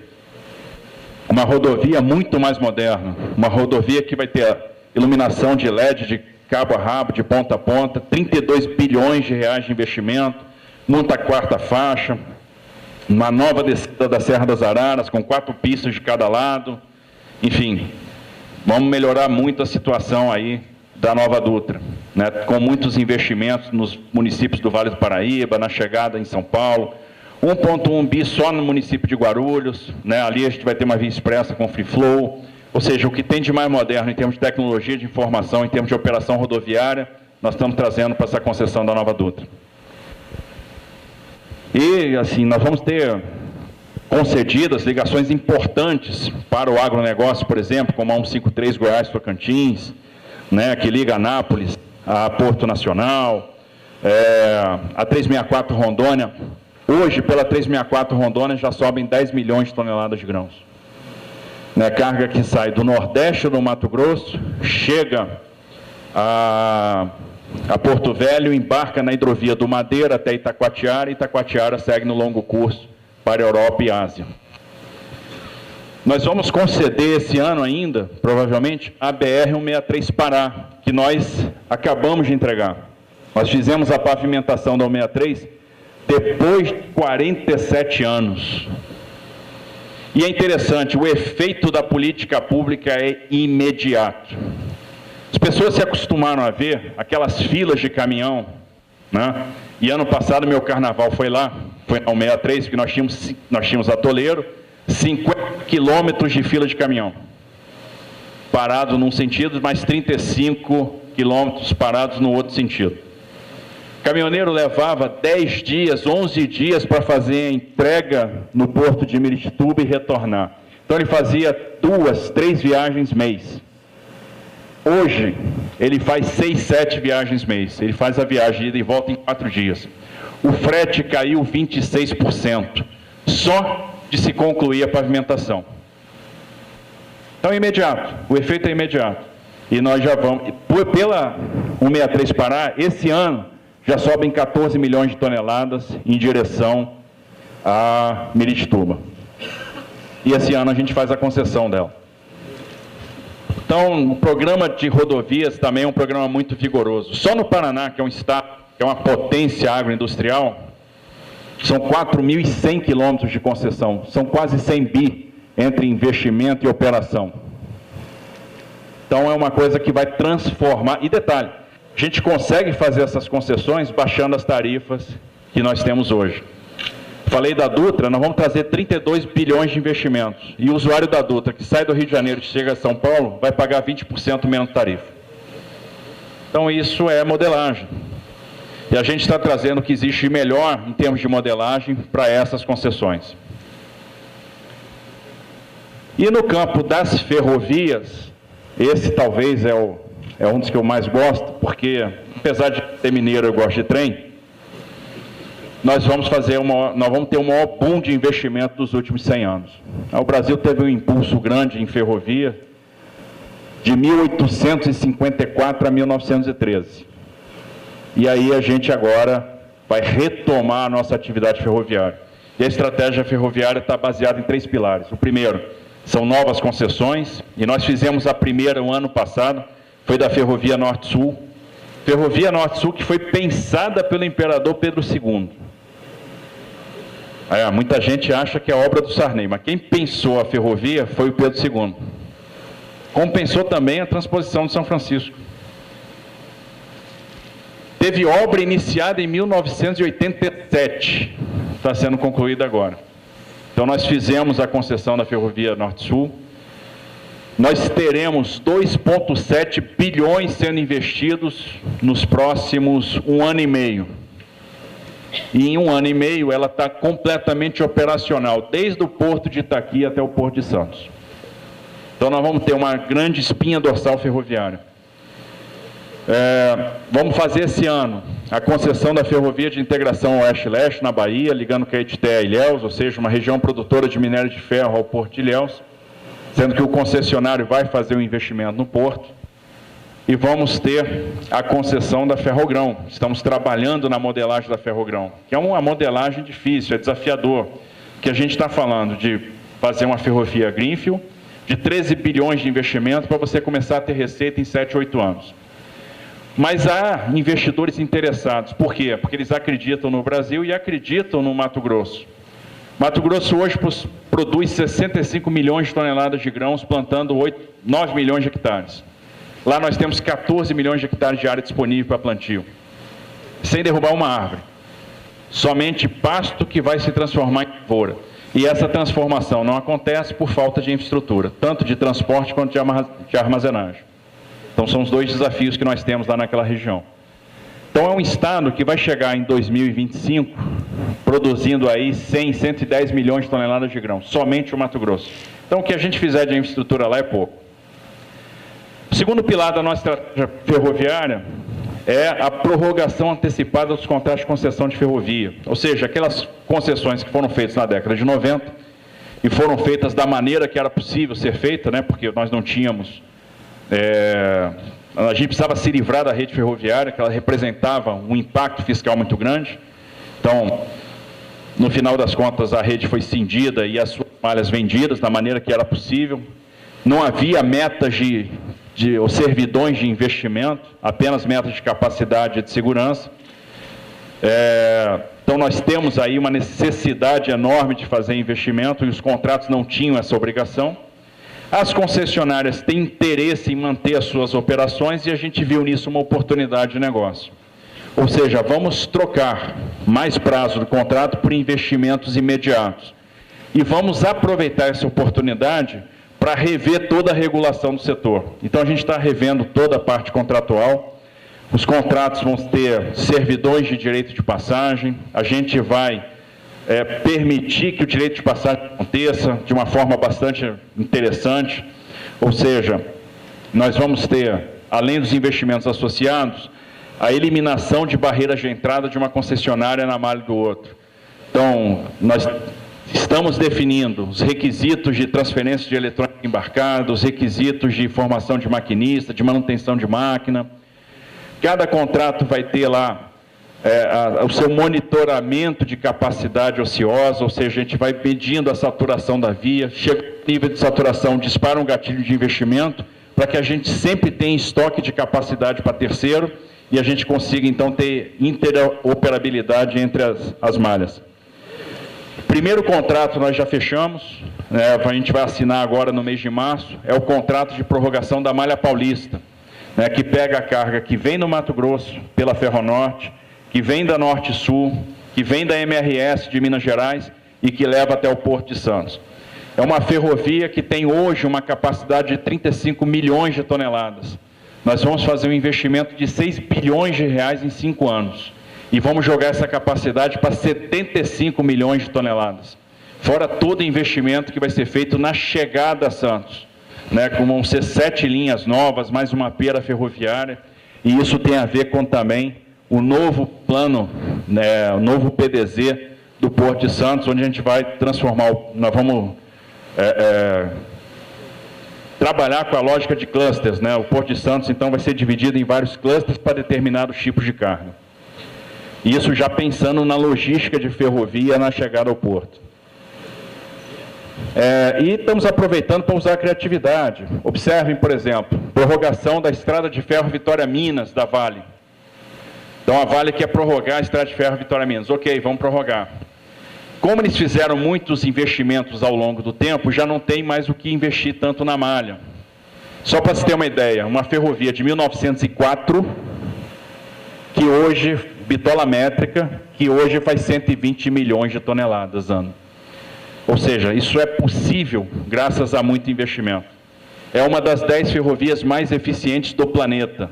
uma rodovia muito mais moderna, uma rodovia que vai ter iluminação de LED de cabo a rabo, de ponta a ponta, 32 bilhões de reais de investimento, muita quarta faixa, uma nova descida da Serra das Araras, com 4 pistas de cada lado, enfim, vamos melhorar muito a situação aí da Nova Dutra, né, com muitos investimentos nos municípios do Vale do Paraíba, na chegada em São Paulo, 1,1 bi só no município de Guarulhos, né, ali a gente vai ter uma via expressa com free flow, ou seja, o que tem de mais moderno em termos de tecnologia de informação, em termos de operação rodoviária, nós estamos trazendo para essa concessão da Nova Dutra. E, assim, nós vamos ter concedidas ligações importantes para o agronegócio, por exemplo, como a 153 Goiás-Tocantins, né, que liga Anápolis a Porto Nacional, a 364 Rondônia. Hoje, pela 364 Rondônia, já sobem 10 milhões de toneladas de grãos. Né, carga que sai do Nordeste do Mato Grosso, chega a Porto Velho, embarca na hidrovia do Madeira até Itacoatiara, e Itacoatiara segue no longo curso para a Europa e Ásia. Nós vamos conceder esse ano ainda, provavelmente, a BR-163 Pará, que nós acabamos de entregar. Nós fizemos a pavimentação da 163 depois de 47 anos. E é interessante, o efeito da política pública é imediato. As pessoas se acostumaram a ver aquelas filas de caminhão, né? E ano passado meu carnaval foi lá, foi na 163, porque nós tínhamos atoleiro, 50 quilômetros de fila de caminhão, parado num sentido, mais 35 quilômetros parados no outro sentido. O caminhoneiro levava 10 dias, 11 dias para fazer a entrega no porto de Miritituba e retornar. Então ele fazia 2, 3 viagens mês. Hoje, ele faz 6, 7 viagens mês. Ele faz a viagem de ida e volta em 4 dias. O frete caiu 26%, só de se concluir a pavimentação. Então é imediato, o efeito é imediato. E nós já vamos, pela 163 Pará, esse ano, já sobem 14 milhões de toneladas em direção a Miritituba. E esse ano a gente faz a concessão dela. Então, o programa de rodovias também é um programa muito vigoroso. Só no Paraná, que é um estado, que é uma potência agroindustrial, são 4.100 quilômetros de concessão, são quase 100 bi entre investimento e operação. Então, é uma coisa que vai transformar. E detalhe, a gente consegue fazer essas concessões baixando as tarifas que nós temos hoje. Falei da Dutra, nós vamos trazer 32 bilhões de investimentos. E o usuário da Dutra, que sai do Rio de Janeiro e chega a São Paulo, vai pagar 20% menos tarifa. Então isso é modelagem. E a gente está trazendo o que existe melhor em termos de modelagem para essas concessões. E no campo das ferrovias, esse talvez é um dos que eu mais gosto, porque apesar de ser mineiro, eu gosto de trem. Nós vamos ter o maior boom de investimento dos últimos 100 anos. O Brasil teve um impulso grande em ferrovia de 1854 a 1913. E aí a gente agora vai retomar a nossa atividade ferroviária. E a estratégia ferroviária está baseada em 3 pilares. O primeiro são novas concessões, e nós fizemos a primeira o ano passado, foi da Ferrovia Norte-Sul. Ferrovia Norte-Sul que foi pensada pelo imperador Pedro II. Muita gente acha que é obra do Sarney, mas quem pensou a ferrovia foi o Pedro II. Como pensou também a transposição de São Francisco. Teve obra iniciada em 1987, está sendo concluída agora. Então nós fizemos a concessão da Ferrovia Norte-Sul. Nós teremos 2,7 bilhões sendo investidos nos próximos 1 ano e meio. E em 1 ano e meio ela está completamente operacional, desde o Porto de Itaqui até o Porto de Santos. Então nós vamos ter uma grande espinha dorsal ferroviária. Vamos fazer esse ano a concessão da Ferrovia de Integração Oeste-Leste na Bahia, ligando Caetité a Ilhéus, ou seja, uma região produtora de minério de ferro ao Porto de Ilhéus, sendo que o concessionário vai fazer o investimento no porto. e vamos ter a concessão da Ferrogrão. Estamos trabalhando na modelagem da Ferrogrão, que é uma modelagem difícil, é desafiador, que a gente está falando de fazer uma ferrovia greenfield, de 13 bilhões de investimento para você começar a ter receita em 7, 8 anos. Mas há investidores interessados. Por quê? Porque eles acreditam no Brasil e acreditam no Mato Grosso. Mato Grosso hoje produz 65 milhões de toneladas de grãos, plantando 9 milhões de hectares. Lá nós temos 14 milhões de hectares de área disponível para plantio, sem derrubar uma árvore. Somente pasto que vai se transformar em lavoura. E essa transformação não acontece por falta de infraestrutura, tanto de transporte quanto de armazenagem. Então são os dois desafios que nós temos lá naquela região. Então é um estado que vai chegar em 2025 produzindo aí 100, 110 milhões de toneladas de grão, somente o Mato Grosso. Então o que a gente fizer de infraestrutura lá é pouco. O segundo pilar da nossa estratégia ferroviária é a prorrogação antecipada dos contratos de concessão de ferrovia. Ou seja, aquelas concessões que foram feitas na década de 90 e foram feitas da maneira que era possível ser feita, né, porque nós não tínhamos... a gente precisava se livrar da rede ferroviária, que ela representava um impacto fiscal muito grande. Então, no final das contas, a rede foi cindida e as suas malhas vendidas da maneira que era possível. Não havia metas ou servidões de investimento, apenas metas de capacidade e de segurança. Então, nós temos aí uma necessidade enorme de fazer investimento e os contratos não tinham essa obrigação. As concessionárias têm interesse em manter as suas operações e a gente viu nisso uma oportunidade de negócio. Ou seja, vamos trocar mais prazo do contrato por investimentos imediatos. E vamos aproveitar essa oportunidade para rever toda a regulação do setor. Então, a gente está revendo toda a parte contratual. Os contratos vão ter servidões de direito de passagem, a gente vai permitir que o direito de passagem aconteça de uma forma bastante interessante, ou seja, nós vamos ter, além dos investimentos associados, a eliminação de barreiras de entrada de uma concessionária na malha do outro. Então, nós estamos definindo os requisitos de transferência de eletrônica embarcada, os requisitos de formação de maquinista, de manutenção de máquina. Cada contrato vai ter lá o seu monitoramento de capacidade ociosa, ou seja, a gente vai medindo a saturação da via, chega ao nível de saturação, dispara um gatilho de investimento, para que a gente sempre tenha estoque de capacidade para terceiro e a gente consiga, então, ter interoperabilidade entre as malhas. Primeiro contrato nós já fechamos, a gente vai assinar agora no mês de março, é o contrato de prorrogação da Malha Paulista, que pega a carga que vem do Mato Grosso pela Ferronorte, que vem da Norte-Sul, que vem da MRS de Minas Gerais e que leva até o Porto de Santos. É uma ferrovia que tem hoje uma capacidade de 35 milhões de toneladas. Nós vamos fazer um investimento de 6 bilhões de reais em 5 anos. E vamos jogar essa capacidade para 75 milhões de toneladas. Fora todo investimento que vai ser feito na chegada a Santos. Como vão ser 7 linhas novas, mais uma pera ferroviária. E isso tem a ver com também o novo plano, o novo PDZ do Porto de Santos, onde a gente vai transformar, nós vamos trabalhar com a lógica de clusters, o Porto de Santos, então, vai ser dividido em vários clusters para determinados tipos de carga. Isso já pensando na logística de ferrovia na chegada ao porto. E estamos aproveitando para usar a criatividade. Observem, por exemplo, prorrogação da Estrada de Ferro Vitória-Minas, da Vale. Então, a Vale quer prorrogar a Estrada de Ferro Vitória-Minas. Ok, vamos prorrogar. Como eles fizeram muitos investimentos ao longo do tempo, já não tem mais o que investir tanto na malha. Só para se ter uma ideia, uma ferrovia de 1904, que hoje, bitola métrica, que hoje faz 120 milhões de toneladas ano. Ou seja, isso é possível graças a muito investimento. É uma das 10 ferrovias mais eficientes do planeta.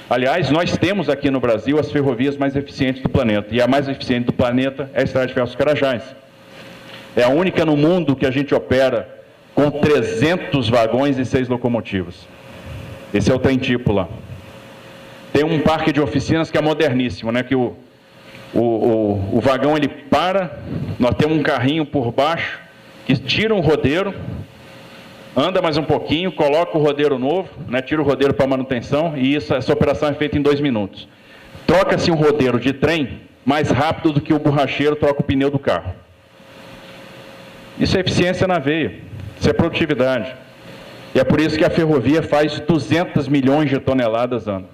Aliás, nós temos aqui no Brasil as ferrovias mais eficientes do planeta. E a mais eficiente do planeta é a Estrada de Ferro dos Carajás. É a única no mundo que a gente opera com 300 vagões e 6 locomotivas. Esse é o trem-tipo lá. Tem um parque de oficinas que é moderníssimo, que o vagão ele para, nós temos um carrinho por baixo que tira um rodeiro, anda mais um pouquinho, coloca o rodeiro novo, né, tira o rodeiro para manutenção, e essa operação é feita em 2 minutos. Troca-se um rodeiro de trem mais rápido do que o borracheiro troca o pneu do carro. Isso é eficiência na veia, isso é produtividade. E é por isso que a ferrovia faz 200 milhões de toneladas ano.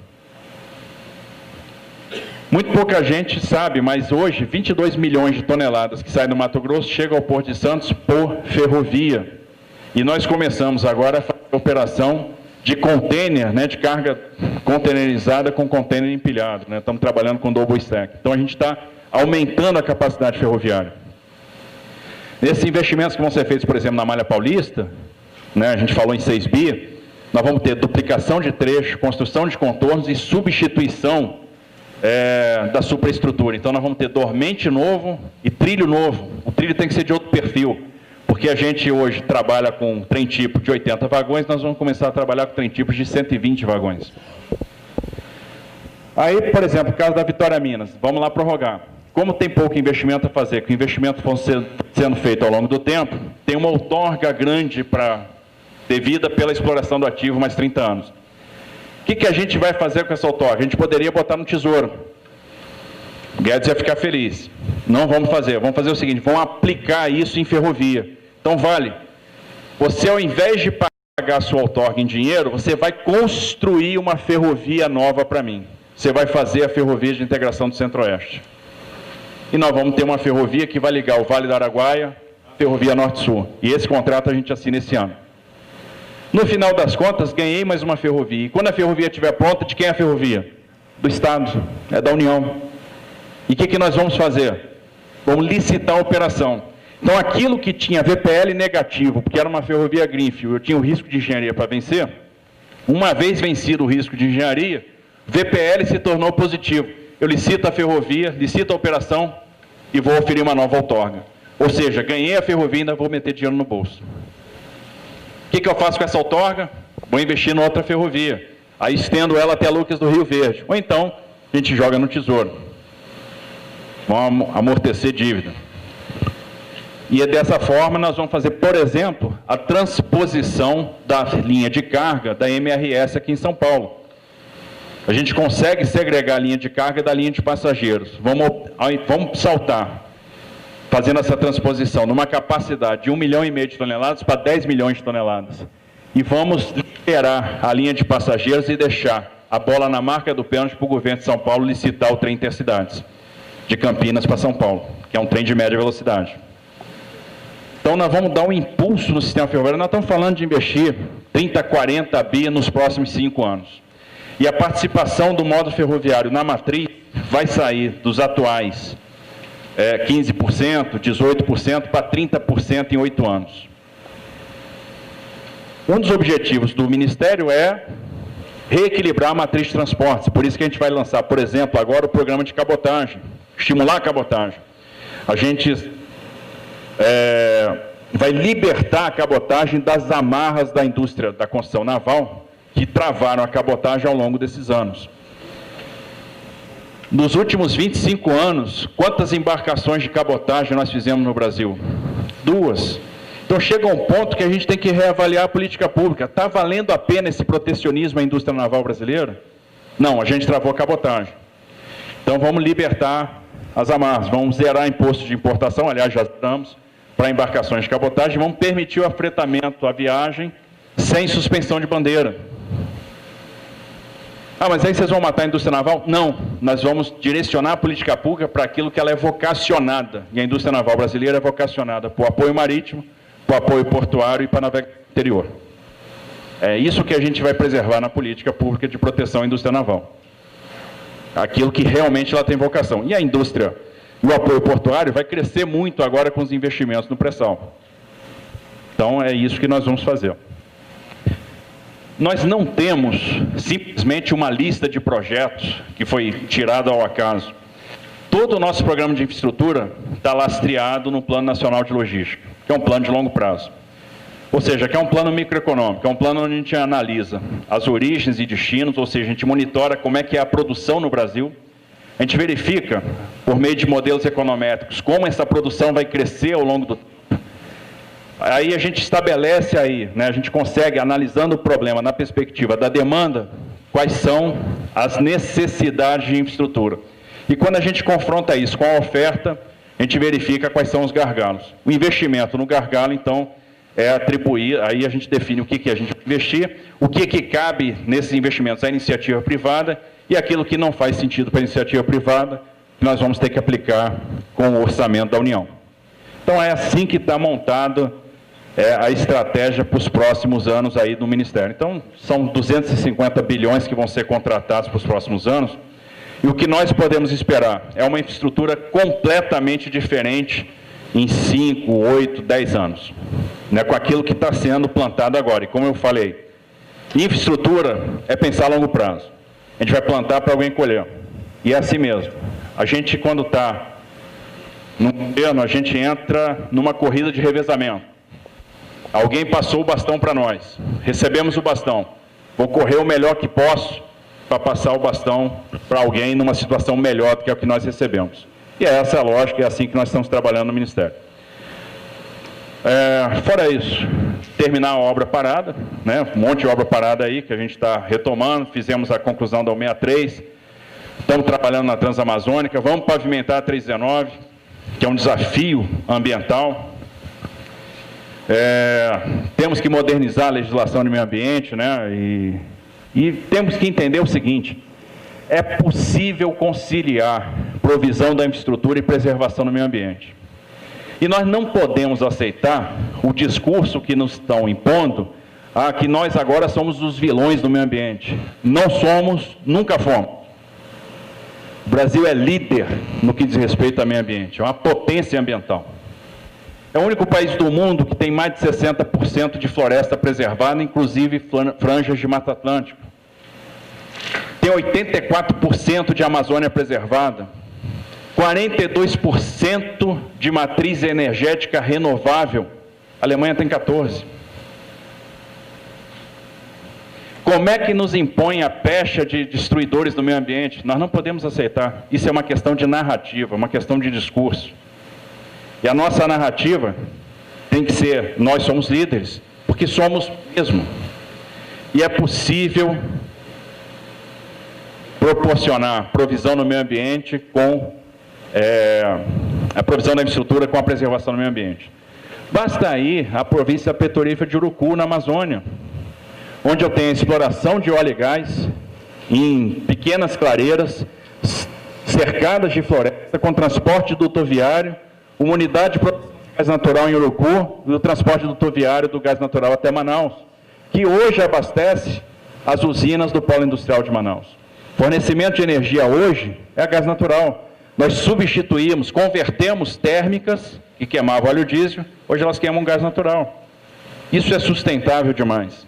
Muito pouca gente sabe, mas hoje 22 milhões de toneladas que saem do Mato Grosso chegam ao Porto de Santos por ferrovia. E nós começamos agora a fazer a operação de container, né, de carga containerizada com container empilhado. Né? Estamos trabalhando com double stack. Então a gente está aumentando a capacidade ferroviária. Esses investimentos que vão ser feitos, por exemplo, na Malha Paulista, né, a gente falou em 6 bi, nós vamos ter duplicação de trecho, construção de contornos e substituição da superestrutura. Então nós vamos ter dormente novo e trilho novo. O trilho tem que ser de outro perfil, porque a gente hoje trabalha com trem tipo de 80 vagões, nós vamos começar a trabalhar com trem tipos de 120 vagões. Aí, por exemplo, o caso da Vitória Minas, vamos lá prorrogar. Como tem pouco investimento a fazer, que o investimento for sendo feito ao longo do tempo, tem uma outorga grande devida pela exploração do ativo mais 30 anos. O que a gente vai fazer com essa outorga? A gente poderia botar no Tesouro. O Guedes ia ficar feliz. Não vamos fazer. Vamos fazer o seguinte, vamos aplicar isso em ferrovia. Então, vale. Você, ao invés de pagar a sua outorga em dinheiro, você vai construir uma ferrovia nova para mim. Você vai fazer a ferrovia de integração do Centro-Oeste. E nós vamos ter uma ferrovia que vai ligar o Vale do Araguaia à ferrovia Norte-Sul. E esse contrato a gente assina esse ano. No final das contas, ganhei mais uma ferrovia. E quando a ferrovia estiver pronta, de quem é a ferrovia? Do Estado, é da União. E o que nós vamos fazer? Vamos licitar a operação. Então, aquilo que tinha VPL negativo, porque era uma ferrovia greenfield, eu tinha o risco de engenharia para vencer, uma vez vencido o risco de engenharia, VPL se tornou positivo. Eu licito a ferrovia, licito a operação e vou oferir uma nova outorga. Ou seja, ganhei a ferrovia e ainda vou meter dinheiro no bolso. O que eu faço com essa outorga? Vou investir em outra ferrovia. Aí estendo ela até Lucas do Rio Verde. Ou então, a gente joga no Tesouro. Vamos amortecer dívida. E é dessa forma nós vamos fazer, por exemplo, a transposição da linha de carga da MRS aqui em São Paulo. A gente consegue segregar a linha de carga da linha de passageiros. Vamos saltar, fazendo essa transposição, numa capacidade de 1,5 milhão de toneladas para 10 milhões de toneladas. E vamos liberar a linha de passageiros e deixar a bola na marca do pênalti para o governo de São Paulo licitar o trem intercidades, de Campinas para São Paulo, que é um trem de média velocidade. Então nós vamos dar um impulso no sistema ferroviário. Nós estamos falando de investir 30, 40 bi nos próximos 5 anos. E a participação do modo ferroviário na matriz vai sair dos atuais 15%, 18% para 30% em 8 anos. Um dos objetivos do Ministério é reequilibrar a matriz de transportes. Por isso que a gente vai lançar, por exemplo, agora o programa de cabotagem, estimular a cabotagem. A gente vai libertar a cabotagem das amarras da indústria da construção naval, que travaram a cabotagem ao longo desses anos. Nos últimos 25 anos, quantas embarcações de cabotagem nós fizemos no Brasil? 2. Então chega um ponto que a gente tem que reavaliar a política pública. Está valendo a pena esse protecionismo à indústria naval brasileira? Não, a gente travou a cabotagem. Então vamos libertar as amarras, vamos zerar imposto de importação, aliás já estamos, para embarcações de cabotagem, vamos permitir o afretamento, a viagem, sem suspensão de bandeira. Ah, mas aí vocês vão matar a indústria naval? Não, nós vamos direcionar a política pública para aquilo que ela é vocacionada. E a indústria naval brasileira é vocacionada para o apoio marítimo, para o apoio portuário e para a navegação exterior. É isso que a gente vai preservar na política pública de proteção à indústria naval. Aquilo que realmente ela tem vocação. E a indústria e o apoio portuário vai crescer muito agora com os investimentos no pré-sal. Então é isso que nós vamos fazer. Nós não temos simplesmente uma lista de projetos que foi tirada ao acaso. Todo o nosso programa de infraestrutura está lastreado no Plano Nacional de Logística, que é um plano de longo prazo. Ou seja, que é um plano microeconômico, é um plano onde a gente analisa as origens e destinos, ou seja, a gente monitora como é que é a produção no Brasil, a gente verifica, por meio de modelos econométricos, como essa produção vai crescer ao longo do tempo. Aí a gente estabelece aí, né, a gente consegue, analisando o problema na perspectiva da demanda, quais são as necessidades de infraestrutura. E quando a gente confronta isso com a oferta, a gente verifica quais são os gargalos. O investimento no gargalo, então, é atribuir, aí a gente define o que a gente vai investir, o que cabe nesses investimentos à iniciativa privada e aquilo que não faz sentido para a iniciativa privada, que nós vamos ter que aplicar com o orçamento da União. Então, é assim que está montada a estratégia para os próximos anos aí do Ministério. Então, são 250 bilhões que vão ser contratados para os próximos anos, e o que nós podemos esperar é uma infraestrutura completamente diferente em 5, 8, 10 anos, né, com aquilo que está sendo plantado agora. E como eu falei, infraestrutura é pensar a longo prazo. A gente vai plantar para alguém colher. E é assim mesmo. A gente, quando está no governo, a gente entra numa corrida de revezamento. Alguém passou o bastão para nós. Recebemos o bastão. Vou correr o melhor que posso para passar o bastão para alguém numa situação melhor do que a que nós recebemos. E essa é a lógica, é assim que nós estamos trabalhando no Ministério. Fora isso, terminar a obra parada, né? Um monte de obra parada aí que a gente está retomando, fizemos a conclusão da 163, estamos trabalhando na Transamazônica, vamos pavimentar a 319, que é um desafio ambiental. Temos que modernizar a legislação de meio ambiente, né? E temos que entender o seguinte: é possível conciliar provisão da infraestrutura e preservação do meio ambiente. E nós não podemos aceitar o discurso que nos estão impondo, que nós agora somos os vilões do meio ambiente. Não somos, nunca fomos. O Brasil é líder no que diz respeito ao meio ambiente, é uma potência ambiental. É o único país do mundo que tem mais de 60% de floresta preservada, inclusive franjas de Mata Atlântica. Tem 84% de Amazônia preservada, 42% de matriz energética renovável, a Alemanha tem 14%. Como é que nos impõe a pecha de destruidores do meio ambiente? Nós não podemos aceitar. Isso é uma questão de narrativa, uma questão de discurso. E a nossa narrativa tem que ser: nós somos líderes, porque somos mesmo. E é possível proporcionar provisão no meio ambiente com a provisão da infraestrutura com a preservação do meio ambiente. Basta aí a província petrolífera de Urucu, na Amazônia, onde eu tenho a exploração de óleo e gás em pequenas clareiras, cercadas de floresta, com transporte dutoviário, uma unidade de produção de gás natural em Urucu, e o transporte dutoviário do gás natural até Manaus, que hoje abastece as usinas do Polo Industrial de Manaus. Fornecimento de energia hoje é gás natural. Nós substituímos, convertemos térmicas que queimavam óleo diesel, hoje elas queimam gás natural. Isso é sustentável demais.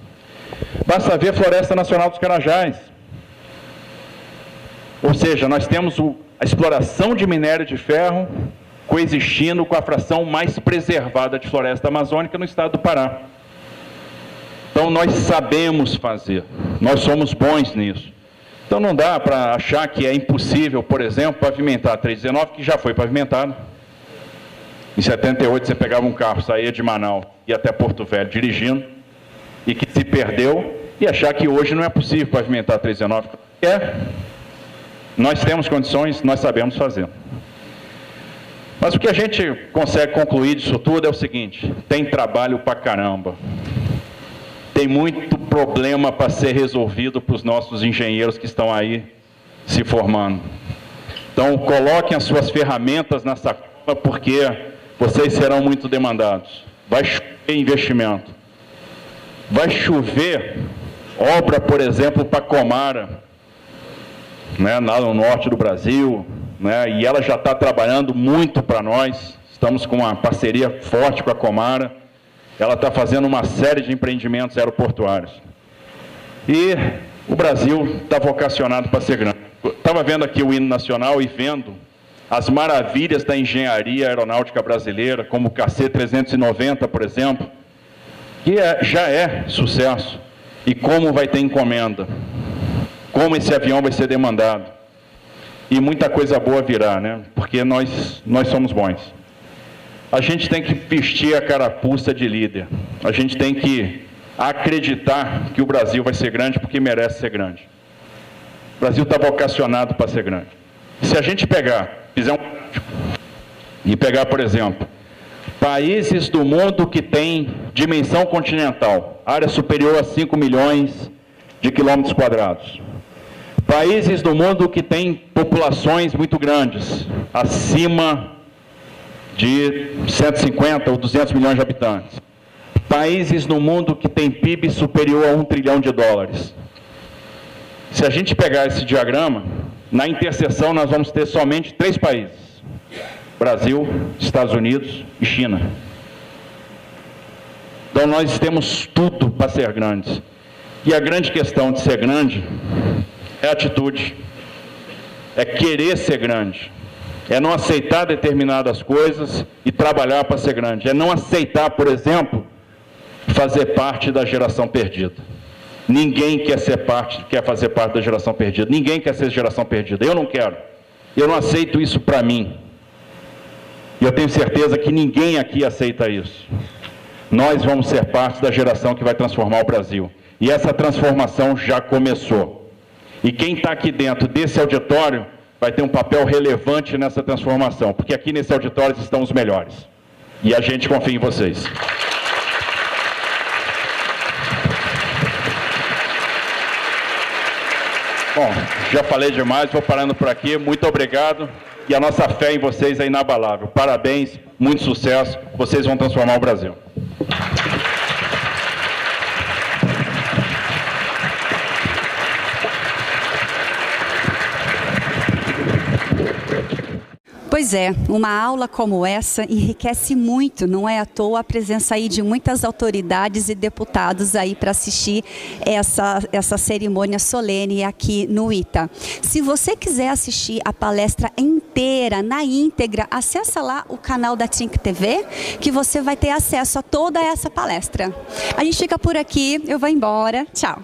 Basta ver a Floresta Nacional dos Carajás. Ou seja, nós temos a exploração de minério de ferro coexistindo com a fração mais preservada de floresta amazônica no estado do Pará. Então nós sabemos fazer, nós somos bons nisso. Então não dá para achar que é impossível, por exemplo, pavimentar a 319, que já foi pavimentado. Em 78 você pegava um carro, saía de Manaus e ia até Porto Velho dirigindo, e que se perdeu, e achar que hoje não é possível pavimentar a 319. Nós temos condições, nós sabemos fazer. Mas o que a gente consegue concluir disso tudo é o seguinte: tem trabalho pra caramba. Tem muito problema para ser resolvido para os nossos engenheiros que estão aí se formando. Então, coloquem as suas ferramentas na sacola, porque vocês serão muito demandados. Vai chover investimento. Vai chover obra, por exemplo, para Comara, né, lá no norte do Brasil, né, e ela já está trabalhando muito para nós. Estamos com uma parceria forte com a Comara. Ela está fazendo uma série de empreendimentos aeroportuários. E o Brasil está vocacionado para ser grande. Estava vendo aqui o hino nacional e vendo as maravilhas da engenharia aeronáutica brasileira, como o KC-390, por exemplo, que já é sucesso. E como vai ter encomenda, como esse avião vai ser demandado. E muita coisa boa virá, né? Porque nós somos bons. A gente tem que vestir a carapuça de líder. A gente tem que acreditar que o Brasil vai ser grande porque merece ser grande. O Brasil está vocacionado para ser grande. Se a gente fizer um e pegar, por exemplo, países do mundo que têm dimensão continental, área superior a 5 milhões de quilômetros quadrados. Países do mundo que têm populações muito grandes, acima de 150 ou 200 milhões de habitantes. Países no mundo que têm PIB superior a 1 trilhão de dólares. Se a gente pegar esse diagrama, na interseção nós vamos ter somente 3 países. Brasil, Estados Unidos e China. Então nós temos tudo para ser grandes. E a grande questão de ser grande é atitude, é querer ser grande, é não aceitar determinadas coisas e trabalhar para ser grande, é não aceitar, por exemplo, fazer parte da geração perdida. Ninguém quer fazer parte da geração perdida, ninguém quer ser geração perdida, eu não quero, eu não aceito isso para mim. E eu tenho certeza que ninguém aqui aceita isso. Nós vamos ser parte da geração que vai transformar o Brasil. E essa transformação já começou. E quem está aqui dentro desse auditório vai ter um papel relevante nessa transformação, porque aqui nesse auditório estão os melhores. E a gente confia em vocês. Bom, já falei demais, vou parando por aqui. Muito obrigado. E a nossa fé em vocês é inabalável. Parabéns, muito sucesso. Vocês vão transformar o Brasil. Pois é, uma aula como essa enriquece muito, não é à toa a presença aí de muitas autoridades e deputados aí para assistir essa cerimônia solene aqui no ITA. Se você quiser assistir a palestra inteira, na íntegra, acessa lá o canal da Think TV, que você vai ter acesso a toda essa palestra. A gente fica por aqui, eu vou embora, tchau.